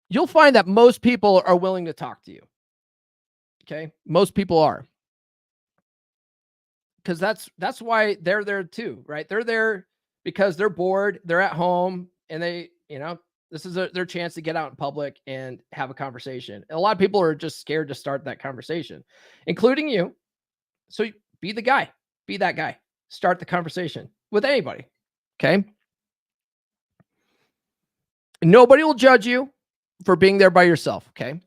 You'll find that most people are willing to talk to you. Okay. Most people are. Because that's why they're there too, right? They're there because they're bored. They're at home and they, this is their chance to get out in public and have a conversation. A lot of people are just scared to start that conversation, including you. So be the guy, be that guy, start the conversation with anybody. Okay. Nobody will judge you for being there by yourself. Okay.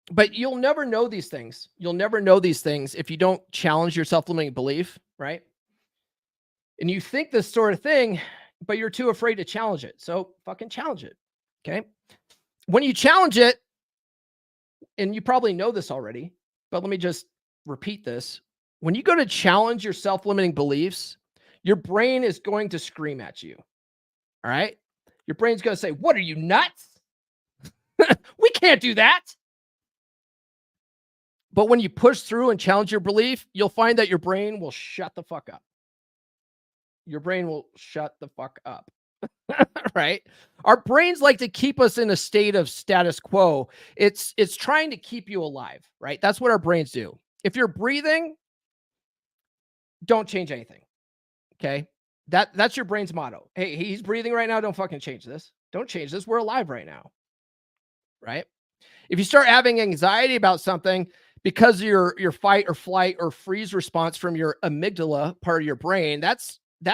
But you'll never know these things. You'll never know these things if you don't challenge your self-limiting belief, right? And you think this sort of thing, but you're too afraid to challenge it. So fucking challenge it. Okay. When you challenge it, and you probably know this already, but let me just repeat this. When you go to challenge your self-limiting beliefs, your brain is going to scream at you. All right. Your brain's going to say, what are you, nuts? We can't do that. But when you push through and challenge your belief, you'll find that your brain will shut the fuck up. Your brain will shut the fuck up. Right? Our brains like to keep us in a state of status quo. It's trying to keep you alive, right? That's what our brains do. If you're breathing, don't change anything. Okay? That's your brain's motto. Hey, he's breathing right now. Don't fucking change this. Don't change this. We're alive right now. Right? If you start having anxiety about something because of your fight or flight or freeze response from your amygdala part of your brain, that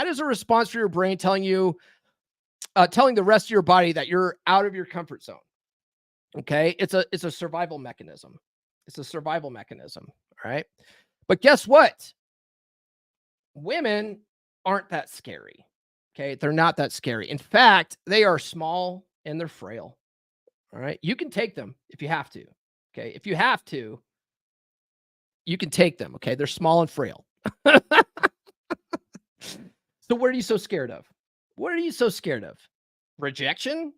is a response for your brain telling the rest of your body that you're out of your comfort zone. Okay. It's a survival mechanism. It's a survival mechanism. All right. But guess what? Women aren't that scary. Okay. They're not that scary. In fact, they are small and they're frail. All right. You can take them if you have to. Okay. If you have to, you can take them. Okay. They're small and frail. So what are you so scared of? What are you so scared of? Rejection?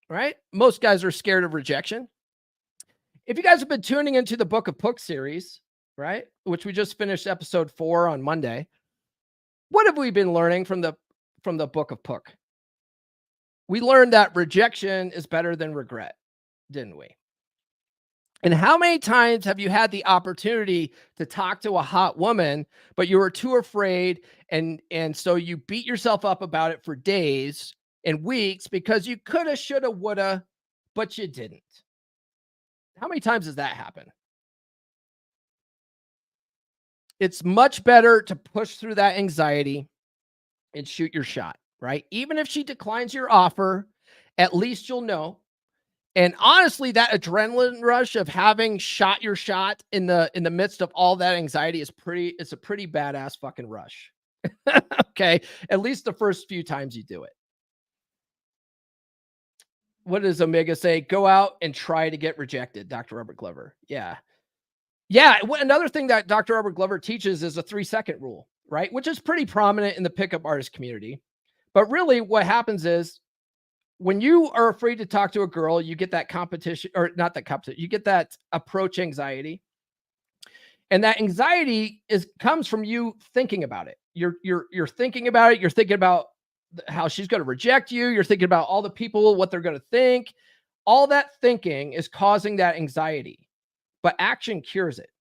Right? Most guys are scared of rejection. If you guys have been tuning into the Book of Puck series, right, which we just finished episode 4 on Monday, what have we been learning from the Book of Puck? We learned that rejection is better than regret, didn't we? And how many times have you had the opportunity to talk to a hot woman, but you were too afraid, and so you beat yourself up about it for days and weeks because you coulda, shoulda, woulda, but you didn't? How many times does that happen? It's much better to push through that anxiety and shoot your shot, right? Even if she declines your offer, at least you'll know. And honestly, that adrenaline rush of having shot your shot in the midst of all that anxiety is it's a pretty badass fucking rush. Okay. At least the first few times you do it. What does Omega say? Go out and try to get rejected, Dr. Robert Glover. Yeah. Yeah. Another thing that Dr. Robert Glover teaches is a 3-second rule, right? Which is pretty prominent in the pickup artist community. But really what happens is, when you are afraid to talk to a girl, you get that competition, or not that competition, you get that approach anxiety. And that anxiety comes from you thinking about it. You're thinking about it. You're thinking about how she's going to reject you. You're thinking about all the people, what they're going to think. All that thinking is causing that anxiety, but action cures it.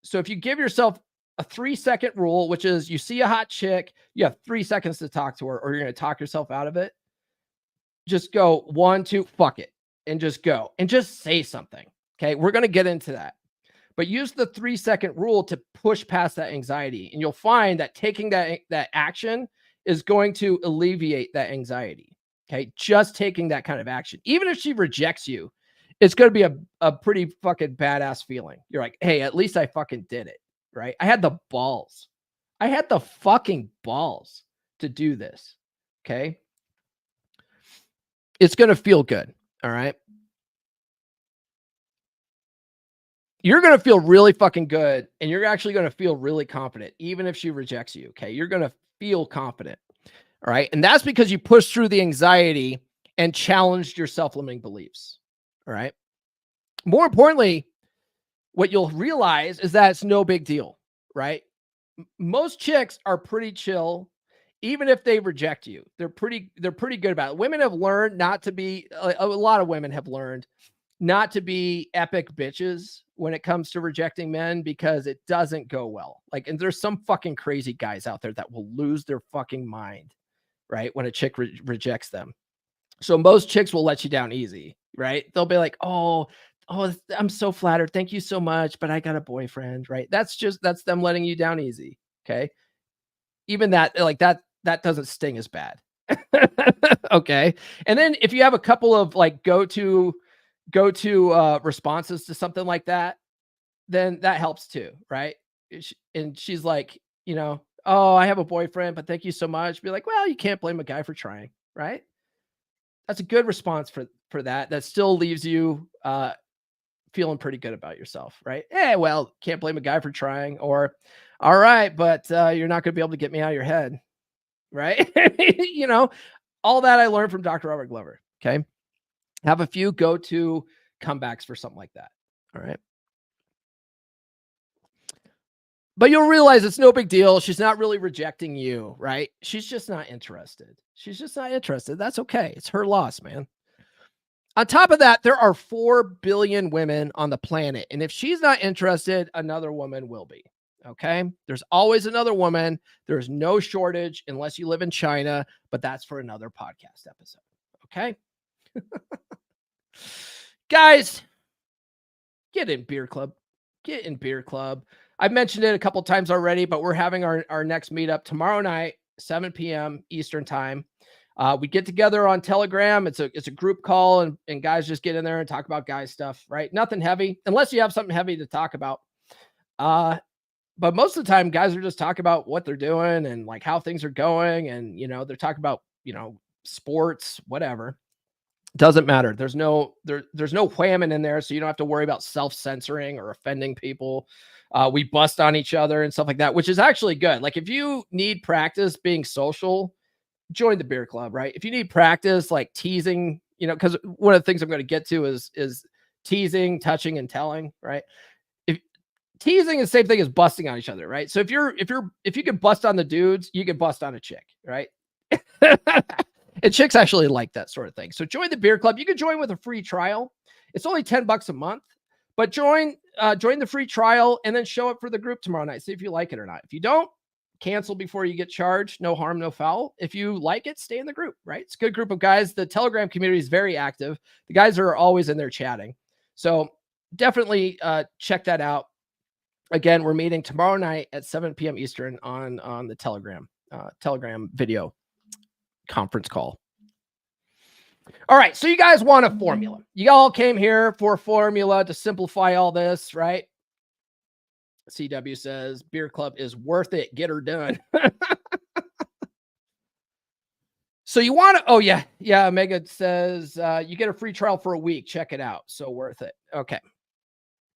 So if you give yourself a 3-second rule, which is you see a hot chick, you have 3 seconds to talk to her, or you're going to talk yourself out of it. Just go 1, 2, fuck it, and just go and just say something. Okay. We're going to get into that, but use the 3-second rule to push past that anxiety. And you'll find that taking that action is going to alleviate that anxiety. Okay. Just taking that kind of action, even if she rejects you, it's going to be a pretty fucking badass feeling. You're like, hey, at least I fucking did it. Right. I had the balls. I had the fucking balls to do this. Okay. It's going to feel good. All right. You're going to feel really fucking good. And you're actually going to feel really confident, even if she rejects you. Okay. You're going to feel confident. All right. And that's because you pushed through the anxiety and challenged your self-limiting beliefs. All right. More importantly, what you'll realize is that it's no big deal. Right. Most chicks are pretty chill. Even if they reject you, they're pretty good about it. Women have learned not to be, a lot of women have learned not to be epic bitches when it comes to rejecting men, because it doesn't go well. Like, and there's some fucking crazy guys out there that will lose their fucking mind, right, when a chick rejects them. So most chicks will let you down easy, right? They'll be like, oh, I'm so flattered. Thank you so much, but I got a boyfriend, right? That's them letting you down easy. Okay. Even that, like that doesn't sting as bad. Okay. And then if you have a couple of like go-to responses to something like that, then that helps too. Right. And she's like, oh, I have a boyfriend, but thank you so much. Be like, well, you can't blame a guy for trying. Right. That's a good response for that. That still leaves you, feeling pretty good about yourself. Right. Yeah. Well, can't blame a guy for trying. Or, all right, but you're not going to be able to get me out of your head. Right. All that I learned from Dr. Robert Glover. Okay. Have a few go-to comebacks for something like that. All right. But you'll realize it's no big deal. She's not really rejecting you, right? She's just not interested. That's okay. It's her loss, man. On top of that, there are 4 billion women on the planet. And if she's not interested, another woman will be. Okay. There's always another woman. There's no shortage unless you live in China, but that's for another podcast episode. Okay. Guys, get in beer club. I've mentioned it a couple times already, but we're having our next meetup tomorrow night, 7 p.m. Eastern time. We get together on Telegram. It's a group call, and guys just get in there and talk about guy stuff, right? Nothing heavy, unless you have something heavy to talk about. But most of the time, guys are just talking about what they're doing and like how things are going. And, they're talking about, sports, whatever. Doesn't matter. There's no whamming in there. So you don't have to worry about self-censoring or offending people. We bust on each other and stuff like that, which is actually good. Like if you need practice being social, join the beer club, right? If you need practice, like teasing, because one of the things I'm going to get to is teasing, touching, and telling, right? If teasing is the same thing as busting on each other, right? So if you can bust on the dudes, you can bust on a chick, right? And chicks actually like that sort of thing. So join the beer club. You can join with a free trial. It's only $10 a month, but join the free trial and then show up for the group tomorrow night. See if you like it or not. If you don't, cancel before you get charged. No harm, no foul. If you like it, stay in the group, right? It's a good group of guys. The Telegram community is very active. The guys are always in there chatting. So definitely check that out. Again, we're meeting tomorrow night at 7 p.m. Eastern on the Telegram video conference call. All right, so you guys want a formula. You all came here for a formula to simplify all this, right? CW says beer club is worth it. Get her done. So you want to, oh yeah. Omega says you get a free trial for a week. Check it out. So worth it. Okay.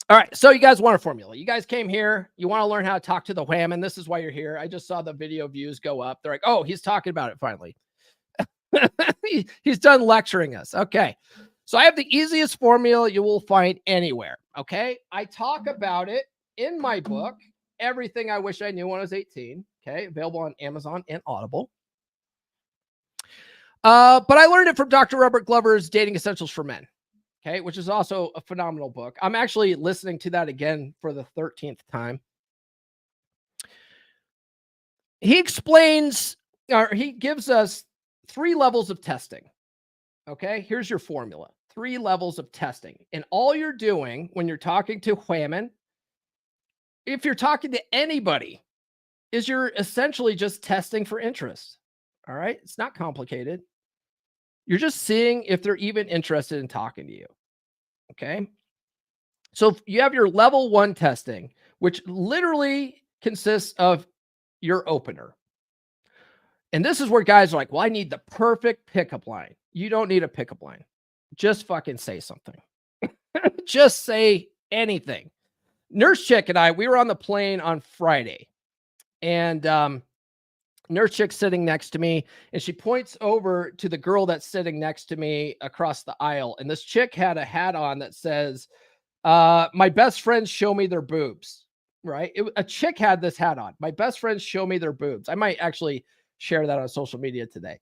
All right. So you guys want a formula. You guys came here. You want to learn how to talk to the wham, and this is why you're here. I just saw the video views go up. They're like, oh, he's talking about it finally. He's done lecturing us. Okay. So I have the easiest formula you will find anywhere. Okay. I talk about it in my book, Everything I Wish I Knew When I Was 18. Okay. Available on Amazon and Audible. But I learned it from Dr. Robert Glover's Dating Essentials for Men. Okay. Which is also a phenomenal book. I'm actually listening to that again for the 13th time. He explains, or he gives us 3 levels of testing. Okay, here's your formula. 3 levels of testing. And all you're doing when you're talking to women, if you're talking to anybody, is you're essentially just testing for interest. All right, it's not complicated. You're just seeing if they're even interested in talking to you. Okay, so you have your level 1 testing, which literally consists of your opener. And this is where guys are like, well, I need the perfect pickup line. You don't need a pickup line. Just fucking say something. Just say anything. Nurse Chick and I, we were on the plane on Friday. And Nurse Chick's sitting next to me. And she points over to the girl that's sitting next to me across the aisle. And this chick had a hat on that says, my best friends show me their boobs. Right? A chick had this hat on. My best friends show me their boobs. I might actually share that on social media today.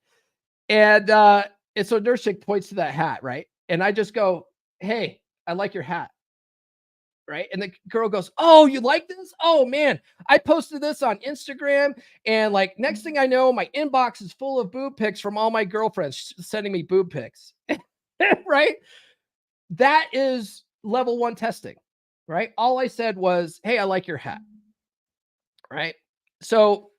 And so Nurse Chick points to that hat, right? And I just go, hey, I like your hat. Right? And the girl goes, oh, you like this? Oh man, I posted this on Instagram. And like next thing I know, my inbox is full of boob pics from all my girlfriends sending me boob pics. Right? That is level 1 testing, right? All I said was, hey, I like your hat. Right? So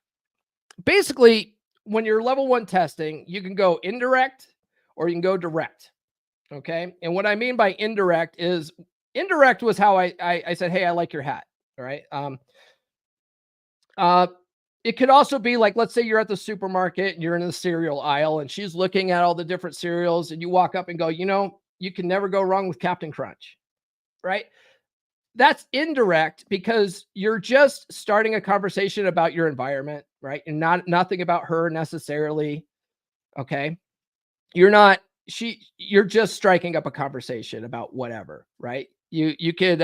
basically, when you're level 1 testing, you can go indirect or you can go direct. Okay. And what I mean by indirect is indirect was how I said, hey, I like your hat. All right. It could also be like, let's say you're at the supermarket and you're in the cereal aisle and she's looking at all the different cereals and you walk up and go, you know, you can never go wrong with Captain Crunch. Right. That's indirect because you're just starting a conversation about your environment, right? And nothing about her necessarily. Okay. You're just striking up a conversation about whatever, right? You could,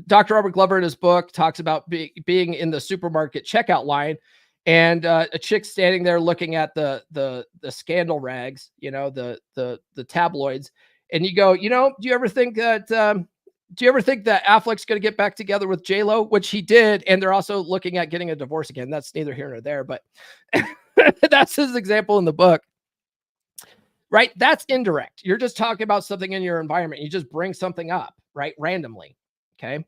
Dr. Robert Glover in his book talks about being in the supermarket checkout line and a chick standing there looking at the scandal rags, you know, the tabloids. And you go, you know, do you ever think that Affleck's going to get back together with J-Lo, which he did, and they're also looking at getting a divorce again? That's neither here nor there, but that's his example in the book, right? That's indirect. You're just talking about something in your environment. You just bring something up, right? Randomly. Okay.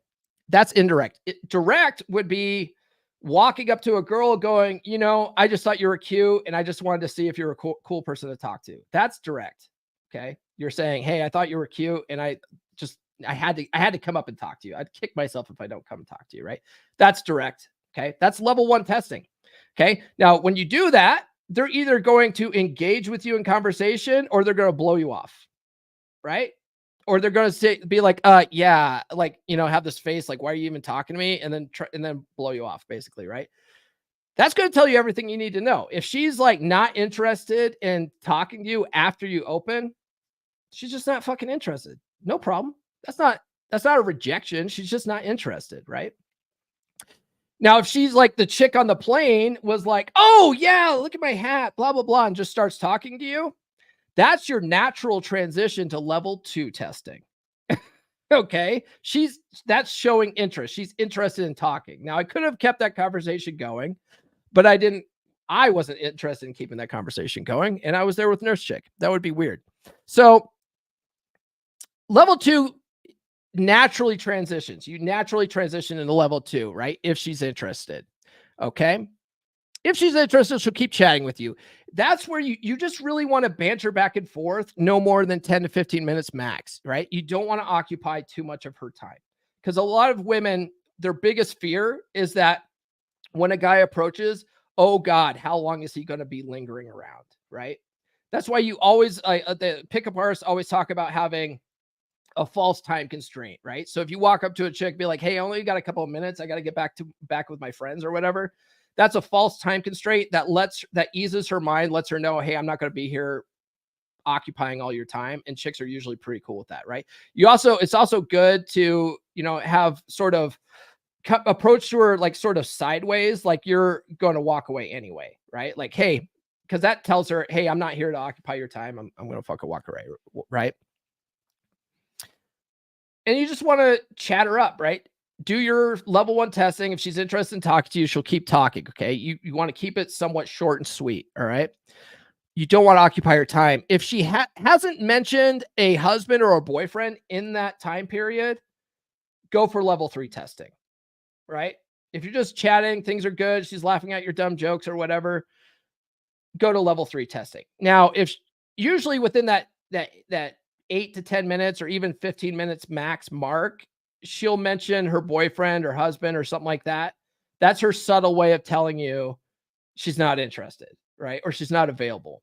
That's indirect. Direct would be walking up to a girl going, you know, I just thought you were cute and I just wanted to see if you're a cool person to talk to. That's direct. Okay. You're saying, hey, I thought you were cute and I had to come up and talk to you. I'd kick myself if I don't come and talk to you, right? That's direct. Okay. That's level 1 testing. Okay. Now, when you do that, they're either going to engage with you in conversation or they're going to blow you off. Right. Or they're going to be like, yeah, like, you know, have this face, like, why are you even talking to me? And then blow you off basically. Right. That's going to tell you everything you need to know. If she's like not interested in talking to you after you open, she's just not fucking interested. No problem. That's not a rejection. She's just not interested, right? Now, if she's like the chick on the plane was like, oh yeah, look at my hat, blah, blah, blah, and just starts talking to you, that's your natural transition to level 2 testing. Okay. That's showing interest. She's interested in talking. Now, I could have kept that conversation going, but I wasn't interested in keeping that conversation going. And I was there with Nurse Chick. That would be weird. So level 2 naturally transitions. You naturally transition into level 2, right? If she's interested. Okay. If she's interested, she'll keep chatting with you. That's where you just really want to banter back and forth, no more than 10 to 15 minutes max, right? You don't want to occupy too much of her time, because a lot of women, their biggest fear is that when a guy approaches, oh God, how long is he going to be lingering around, right? That's why you always, the pickup artists always talk about having a false time constraint, right? So if you walk up to a chick, be like, hey, I only got a couple of minutes, I got to get back with my friends or whatever. That's a false time constraint that eases her mind, lets her know, hey, I'm not going to be here occupying all your time. And chicks are usually pretty cool with that, right? It's also good to, have sort of approach to her like sort of sideways, like you're going to walk away anyway, right? Like, hey, because that tells her, hey, I'm not here to occupy your time. I'm going to fucking walk away, right? And you just want to chat her up, right? Do your level 1 testing. If she's interested in talking to you, she'll keep talking. Okay. You want to keep it somewhat short and sweet. All right. You don't want to occupy her time. If she hasn't mentioned a husband or a boyfriend in that time period, go for level 3 testing. Right. If you're just chatting, things are good, she's laughing at your dumb jokes or whatever, go to level 3 testing. Now, if usually within that 8 to 10 minutes or even 15 minutes max mark, she'll mention her boyfriend or husband or something like that. That's her subtle way of telling you she's not interested, right? Or she's not available.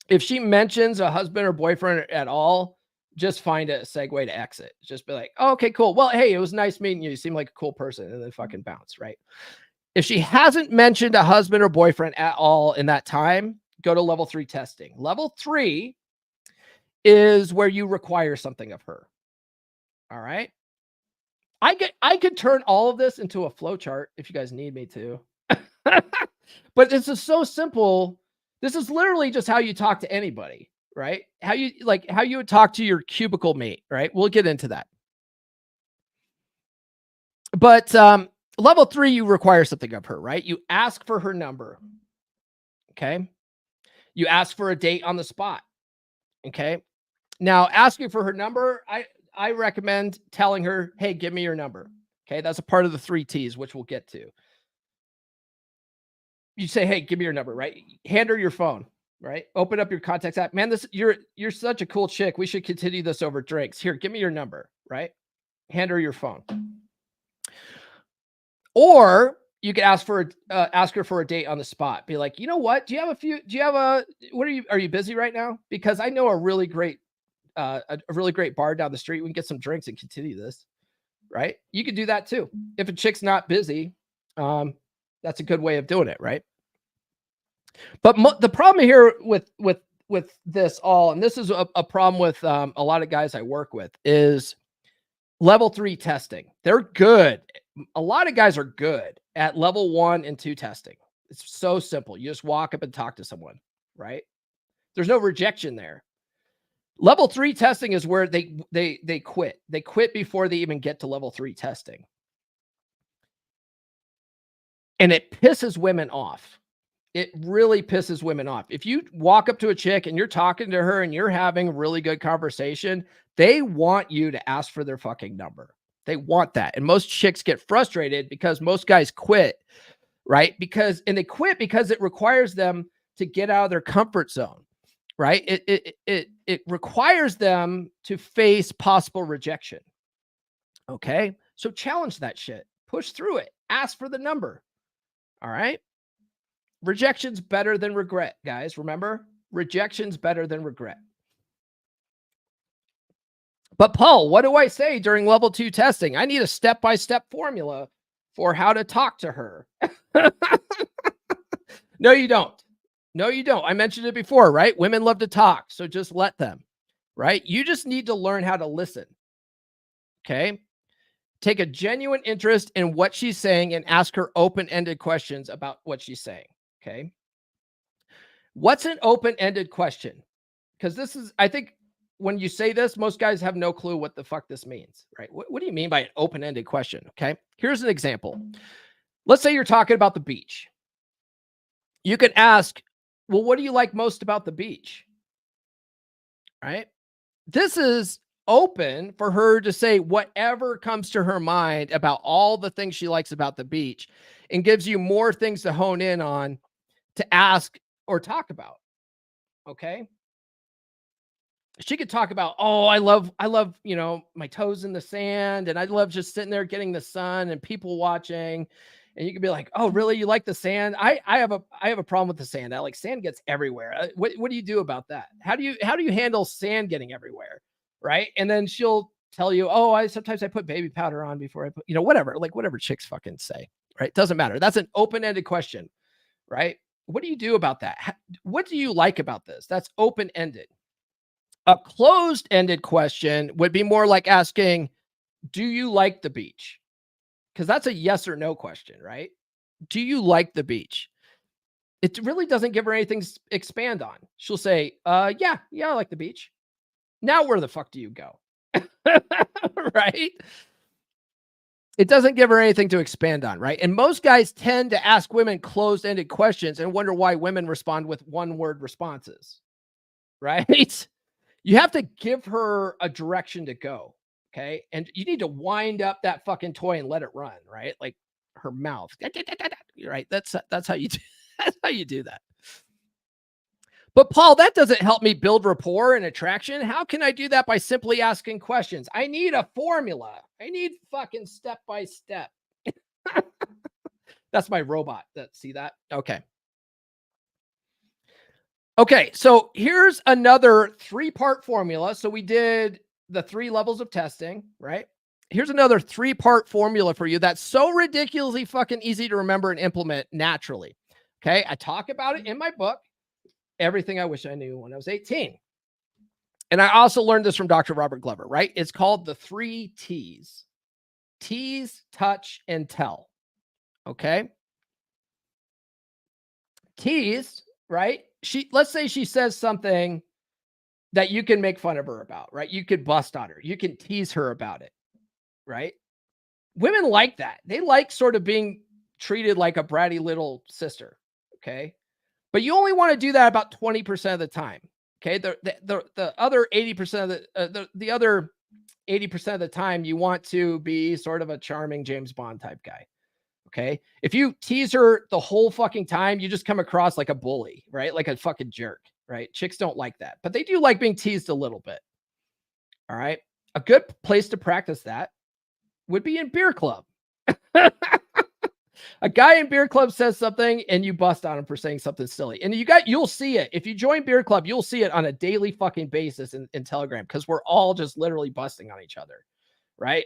If she mentions a husband or boyfriend at all, just find a segue to exit. Just be like, oh, okay, cool. Well, hey, it was nice meeting you. You seem like a cool person, and then fucking bounce, right? If she hasn't mentioned a husband or boyfriend at all in that time, go to level 3 testing. Level 3 is where you require something of her. All right. I could turn all of this into a flowchart if you guys need me to. But this is so simple. This is literally just how you talk to anybody, right? How you would talk to your cubicle mate, right? We'll get into that. But level 3, you require something of her, right? You ask for her number. Okay. You ask for a date on the spot. Okay. Now, asking for her number, I recommend telling her, hey, give me your number. Okay. That's a part of the 3 T's, which we'll get to. You say, hey, give me your number, right? Hand her your phone, right? Open up your contacts app. Man, you're such a cool chick. We should continue this over drinks. Here, give me your number, right? Hand her your phone. Or you could ask her for a date on the spot. Be like, you know what? Are you busy right now? Because I know a really great bar down the street. We can get some drinks and continue this, right? You could do that too. If a chick's not busy, that's a good way of doing it, right? But the problem here with this all, and this is a problem with a lot of guys I work with, is level 3 testing. They're good. A lot of guys are good at level 1 and 2 testing. It's so simple. You just walk up and talk to someone, right? There's no rejection there. Level 3 testing is where they quit. They quit before they even get to level 3 testing. And it pisses women off. It really pisses women off. If you walk up to a chick and you're talking to her and you're having a really good conversation, they want you to ask for their fucking number. They want that. And most chicks get frustrated because most guys quit, right? They quit because it requires them to get out of their comfort zone, right? It requires them to face possible rejection. Okay. So challenge that shit, push through it, ask for the number. All right. Rejection's better than regret, guys. Remember, rejection's better than regret. But Paul, what do I say during level 2 testing? I need a step-by-step formula for how to talk to her. No, you don't. No, you don't. I mentioned it before, right? Women love to talk, so just let them, right? You just need to learn how to listen. Okay. Take a genuine interest in what she's saying and ask her open-ended questions about what she's saying. Okay. What's an open-ended question? Because this is, I think when you say this, most guys have no clue what the fuck this means, right? What do you mean by an open-ended question? Okay. Here's an example. Let's say you're talking about the beach. You could ask, well, what do you like most about the beach? Right? This is open for her to say whatever comes to her mind about all the things she likes about the beach, and gives you more things to hone in on to ask or talk about. Okay. She could talk about, oh, I love, my toes in the sand, and I love just sitting there getting the sun and people watching. And you could be like, oh, really? You like the sand? I have a problem with the sand. Sand gets everywhere. What do you do about that? How do you handle sand getting everywhere? Right. And then she'll tell you, oh, sometimes I put baby powder on before I put, whatever chicks fucking say. Right. Doesn't matter. That's an open-ended question. Right. What do you do about that? What do you like about this? That's open-ended. A closed-ended question would be more like asking, do you like the beach? Because that's a yes or no question, right? Do you like the beach? It really doesn't give her anything to expand on. She'll say, yeah, I like the beach. Now where the fuck do you go? Right? It doesn't give her anything to expand on, right? And most guys tend to ask women closed-ended questions and wonder why women respond with one-word responses, right? You have to give her a direction to go. Okay. And you need to wind up that fucking toy and let it run, right? Like her mouth. Right. That's how you do, that's how you do that. But Paul, that doesn't help me build rapport and attraction. How can I do that? By simply asking questions. I need a formula. I need fucking step by step. That's my robot. See that? Okay. Okay, so here's another 3-part formula. So we did the 3 levels of testing, right? Here's another 3-part formula for you that's so ridiculously fucking easy to remember and implement naturally. Okay, I talk about it in my book, Everything I Wish I Knew When I Was 18. And I also learned this from Dr. Robert Glover, right? It's called the 3 T's. Tease, touch, and tell. Okay? Tease, right? Let's say she says something that you can make fun of her about, right? You could bust on her. You can tease her about it, right? Women like that. They like sort of being treated like a bratty little sister, okay? But you only want to do that about 20% of the time, okay? The other 80% of the other 80% of the time, you want to be sort of a charming James Bond type guy. Okay. If you tease her the whole fucking time, you just come across like a bully, right? Like a fucking jerk, right? Chicks don't like that, but they do like being teased a little bit. All right. A good place to practice that would be in beer club. A guy in beer club says something and you bust on him for saying something silly. And you'll see it. If you join beer club, you'll see it on a daily fucking basis in Telegram, because we're all just literally busting on each other. Right.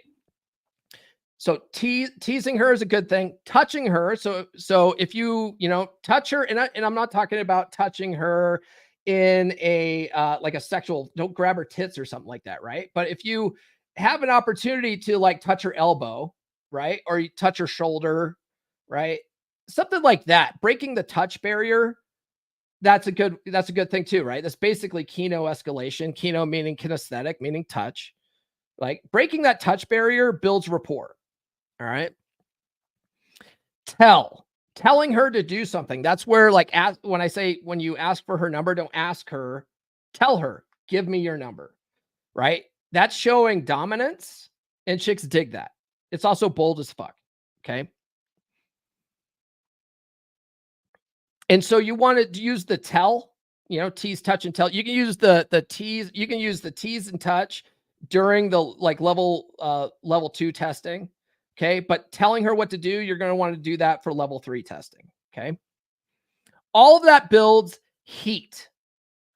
So teasing her is a good thing. Touching her. So if you touch her, and I'm not talking about touching her in a like a sexual, don't grab her tits or something like that, right? But if you have an opportunity to like touch her elbow, right? Or you touch her shoulder, right? Something like that, breaking the touch barrier. That's a good thing too, right? That's basically kino escalation. Kino meaning kinesthetic, meaning touch. Like breaking that touch barrier builds rapport. All right. Telling her to do something. That's where, like, when you ask for her number, don't ask her, tell her, give me your number. Right. That's showing dominance, and chicks dig that. It's also bold as fuck. Okay. And so you want to use the tell, tease, touch, and tell. You can use the tease. You can use the tease and touch during the like level 2 testing. Okay. But telling her what to do, you're going to want to do that for level 3 testing. Okay. All of that builds heat.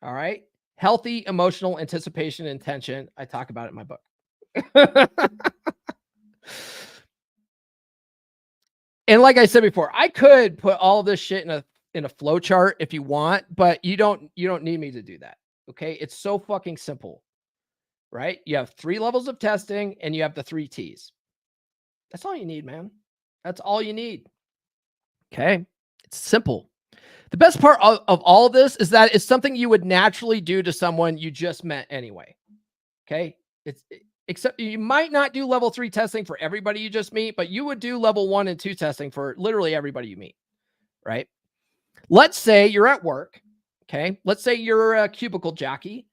All right. Healthy emotional anticipation and tension. I talk about it in my book. And like I said before, I could put all this shit in a flow chart if you want, but you don't need me to do that. Okay. It's so fucking simple. right? You have 3 levels of testing and you have the 3 T's. That's all you need, man. That's all you need. Okay. It's simple. The best part of all of this is that it's something you would naturally do to someone you just met anyway. Okay. Except you might not do level 3 testing for everybody you just meet, but you would do level 1 and 2 testing for literally everybody you meet, right? Let's say you're at work. Okay. Let's say you're a cubicle jockey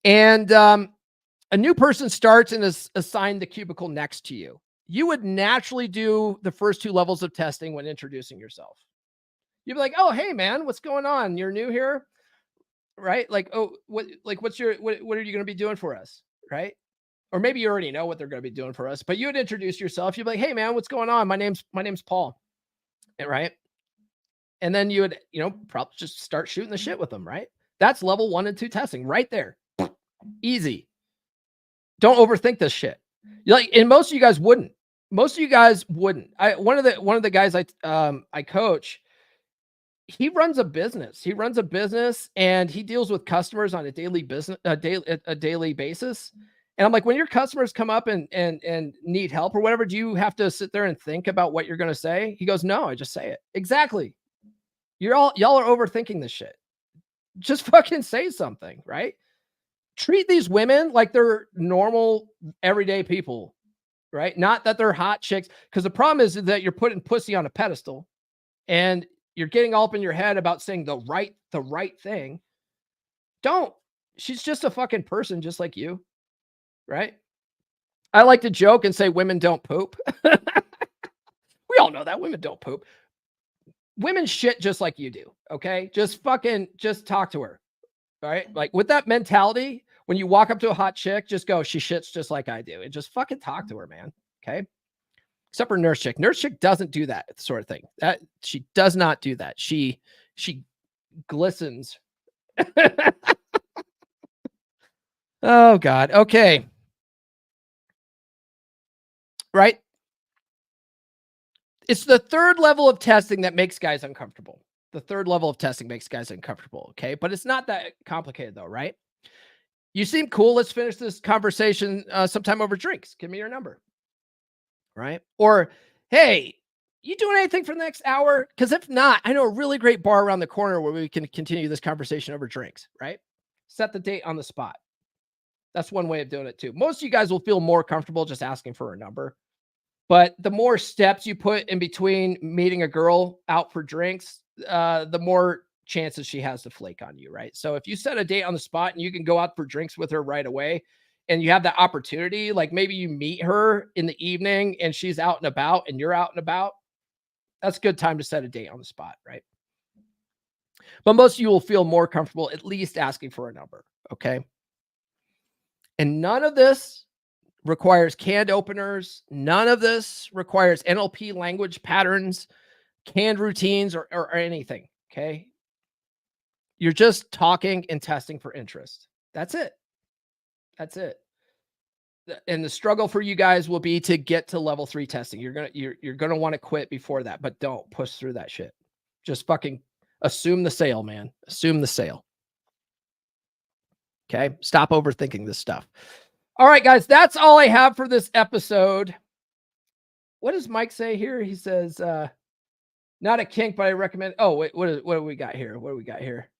and a new person starts and is assigned the cubicle next to you. You would naturally do the first 2 levels of testing when introducing yourself. You'd be like, "Oh, hey man, what's going on? You're new here?" Right? Like, "Oh, what what's your what are you going to be doing for us?" Right? Or maybe you already know what they're going to be doing for us, but you would introduce yourself. You'd be like, "Hey man, what's going on? My name's Paul." Right? And then you would, probably just start shooting the shit with them, right? That's level 1 and 2 testing right there. Easy. Don't overthink this shit. And most of you guys wouldn't. Most of you guys wouldn't. One of the guys I coach, he runs a business. He runs a business and he deals with customers on a daily basis. And I'm like, when your customers come up and need help or whatever, do you have to sit there and think about what you're going to say? He goes, "No, I just say it." Exactly. Y'all are overthinking this shit. Just fucking say something, right? Treat these women like they're normal, everyday people, right? Not that they're hot chicks. Because the problem is that you're putting pussy on a pedestal and you're getting all up in your head about saying the right thing. Don't. She's just a fucking person just like you, right? I like to joke and say women don't poop. We all know that women don't poop. Women shit just like you do, okay? Just talk to her, all right? Like with that mentality, when you walk up to a hot chick, just go, "She shits just like I do." And just fucking talk to her, man, okay? Except for nurse chick. Nurse chick doesn't do that sort of thing. That she does not do that. She glistens. Oh God. Okay. Right. It's the 3rd level of testing that makes guys uncomfortable. The 3rd level of testing makes guys uncomfortable. Okay. But it's not that complicated though, right? You seem cool. Let's finish this conversation sometime over drinks. Give me your number. Right. Or, "Hey, you doing anything for the next hour? Because if not, I know a really great bar around the corner where we can continue this conversation over drinks." Right. Set the date on the spot. That's one way of doing it too. Most of you guys will feel more comfortable just asking for a number. But the more steps you put in between meeting a girl out for drinks, the more chances she has to flake on you, right? So if you set a date on the spot and you can go out for drinks with her right away and you have that opportunity, like maybe you meet her in the evening and she's out and about and you're out and about, that's a good time to set a date on the spot, right? But most of you will feel more comfortable at least asking for a number, okay? And none of this requires canned openers. None of this requires NLP language patterns, canned routines, or anything. Okay. You're just talking and testing for interest. That's it. That's it. And the struggle for you guys will be to get to level 3 testing. You're gonna want to quit before that, but don't push through that shit. Just fucking assume the sale, man. Assume the sale. Okay. Stop overthinking this stuff. All right, guys, that's all I have for this episode. What does Mike say here? He says, "Not a kink, but I recommend." Oh, wait, what do we got here? What do we got here?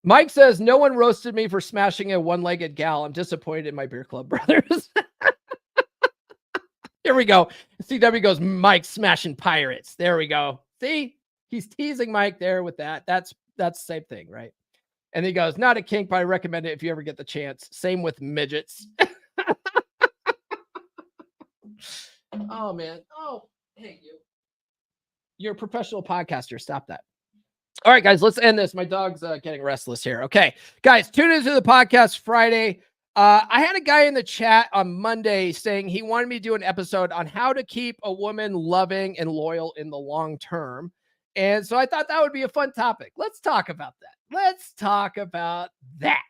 Mike says, "No one roasted me for smashing a one-legged gal. I'm disappointed in my beer club brothers." Here we go. CW goes, "Mike smashing pirates." There we go. See, he's teasing Mike there with that. That's the same thing, right? And he goes, "Not a kink, but I recommend it if you ever get the chance. Same with midgets." Oh, man. Oh, hey, you. You're a professional podcaster. Stop that. All right, guys, let's end this. My dog's getting restless here. Okay, guys, tune into the podcast Friday. I had a guy in the chat on Monday saying he wanted me to do an episode on how to keep a woman loving and loyal in the long term. And so I thought that would be a fun topic. Let's talk about that. Let's talk about that.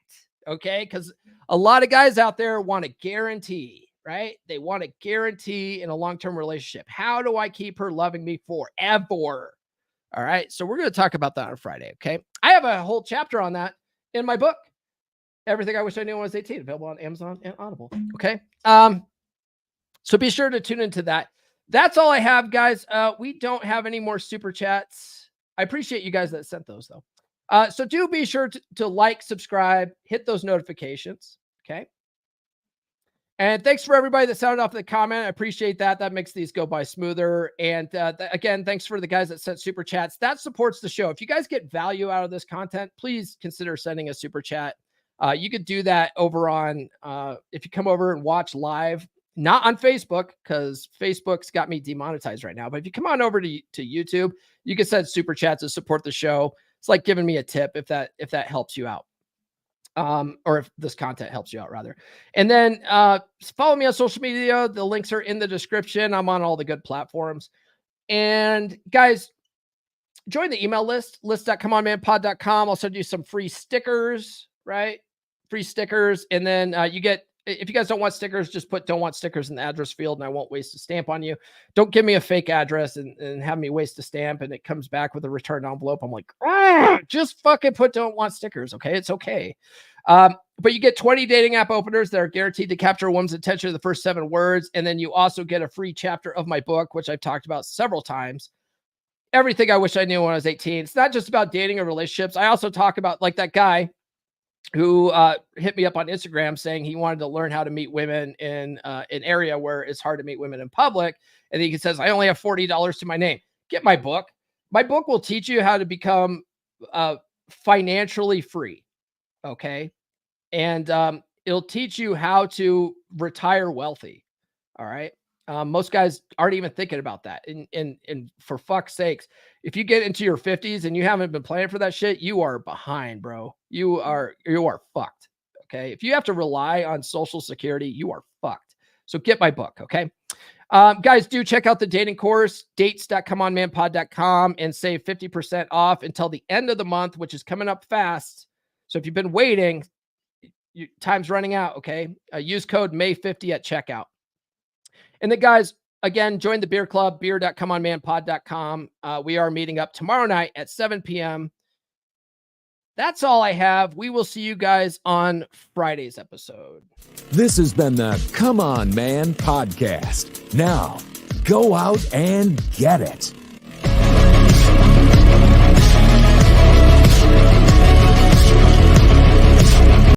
Okay, because a lot of guys out there want to guarantee, right? They want to guarantee in a long-term relationship. How do I keep her loving me forever? All right. So we're going to talk about that on Friday. Okay. I have a whole chapter on that in my book. Everything I Wish I Knew When I Was 18, available on Amazon and Audible. Okay. So be sure to tune into that. That's all I have, guys. We don't have any more super chats. I appreciate you guys that sent those, though. So do be sure to like, subscribe, hit those notifications. Okay. And thanks for everybody that sounded off the comment. I appreciate that. That makes these go by smoother. And again, thanks for the guys that sent super chats. That supports the show. If you guys get value out of this content, please consider sending a super chat. You could do that over on, if you come over and watch live, not on Facebook, because Facebook's got me demonetized right now. But if you come on over to YouTube, you can send super chats to support the show. It's like giving me a tip if that helps you out. Or if this content helps you out, rather. And then follow me on social media. The links are in the description. I'm on all the good platforms. And guys, join the email list.comeonmanpod.com. I'll send you some free stickers, right? Free stickers. And then you get, if you guys don't want stickers, just put don't want stickers in the address field and I won't waste a stamp on you. Don't give me a fake address and have me waste a stamp and it comes back with a return envelope. I'm like, just fucking put don't want stickers. Okay. It's okay. But you get 20 dating app openers that are guaranteed to capture a woman's attention in the first 7 words. And then you also get a free chapter of my book, which I've talked about several times. Everything I Wish I Knew When I Was 18. It's not just about dating or relationships. I also talk about like that guy who hit me up on Instagram saying he wanted to learn how to meet women in an area where it's hard to meet women in public. And he says, I only have $40 to my name. Get my book. My book will teach you how to become financially free. Okay. And it'll teach you how to retire wealthy. All right. Most guys aren't even thinking about that. And for fuck's sakes, if you get into your 50s and you haven't been planning for that shit, you are behind, bro. You are fucked. Okay. If you have to rely on Social Security, you are fucked. So get my book. Okay. Guys, do check out the dating course, dates.comeonmanpod.com, and save 50% off until the end of the month, which is coming up fast. So if you've been waiting, time's running out. Okay. Use code May50 at checkout. And then, guys, again, join the beer club, beer.comeonmanpod.com. We are meeting up tomorrow night at 7 p.m. That's all I have. We will see you guys on Friday's episode. This has been the Come On Man podcast. Now, go out and get it.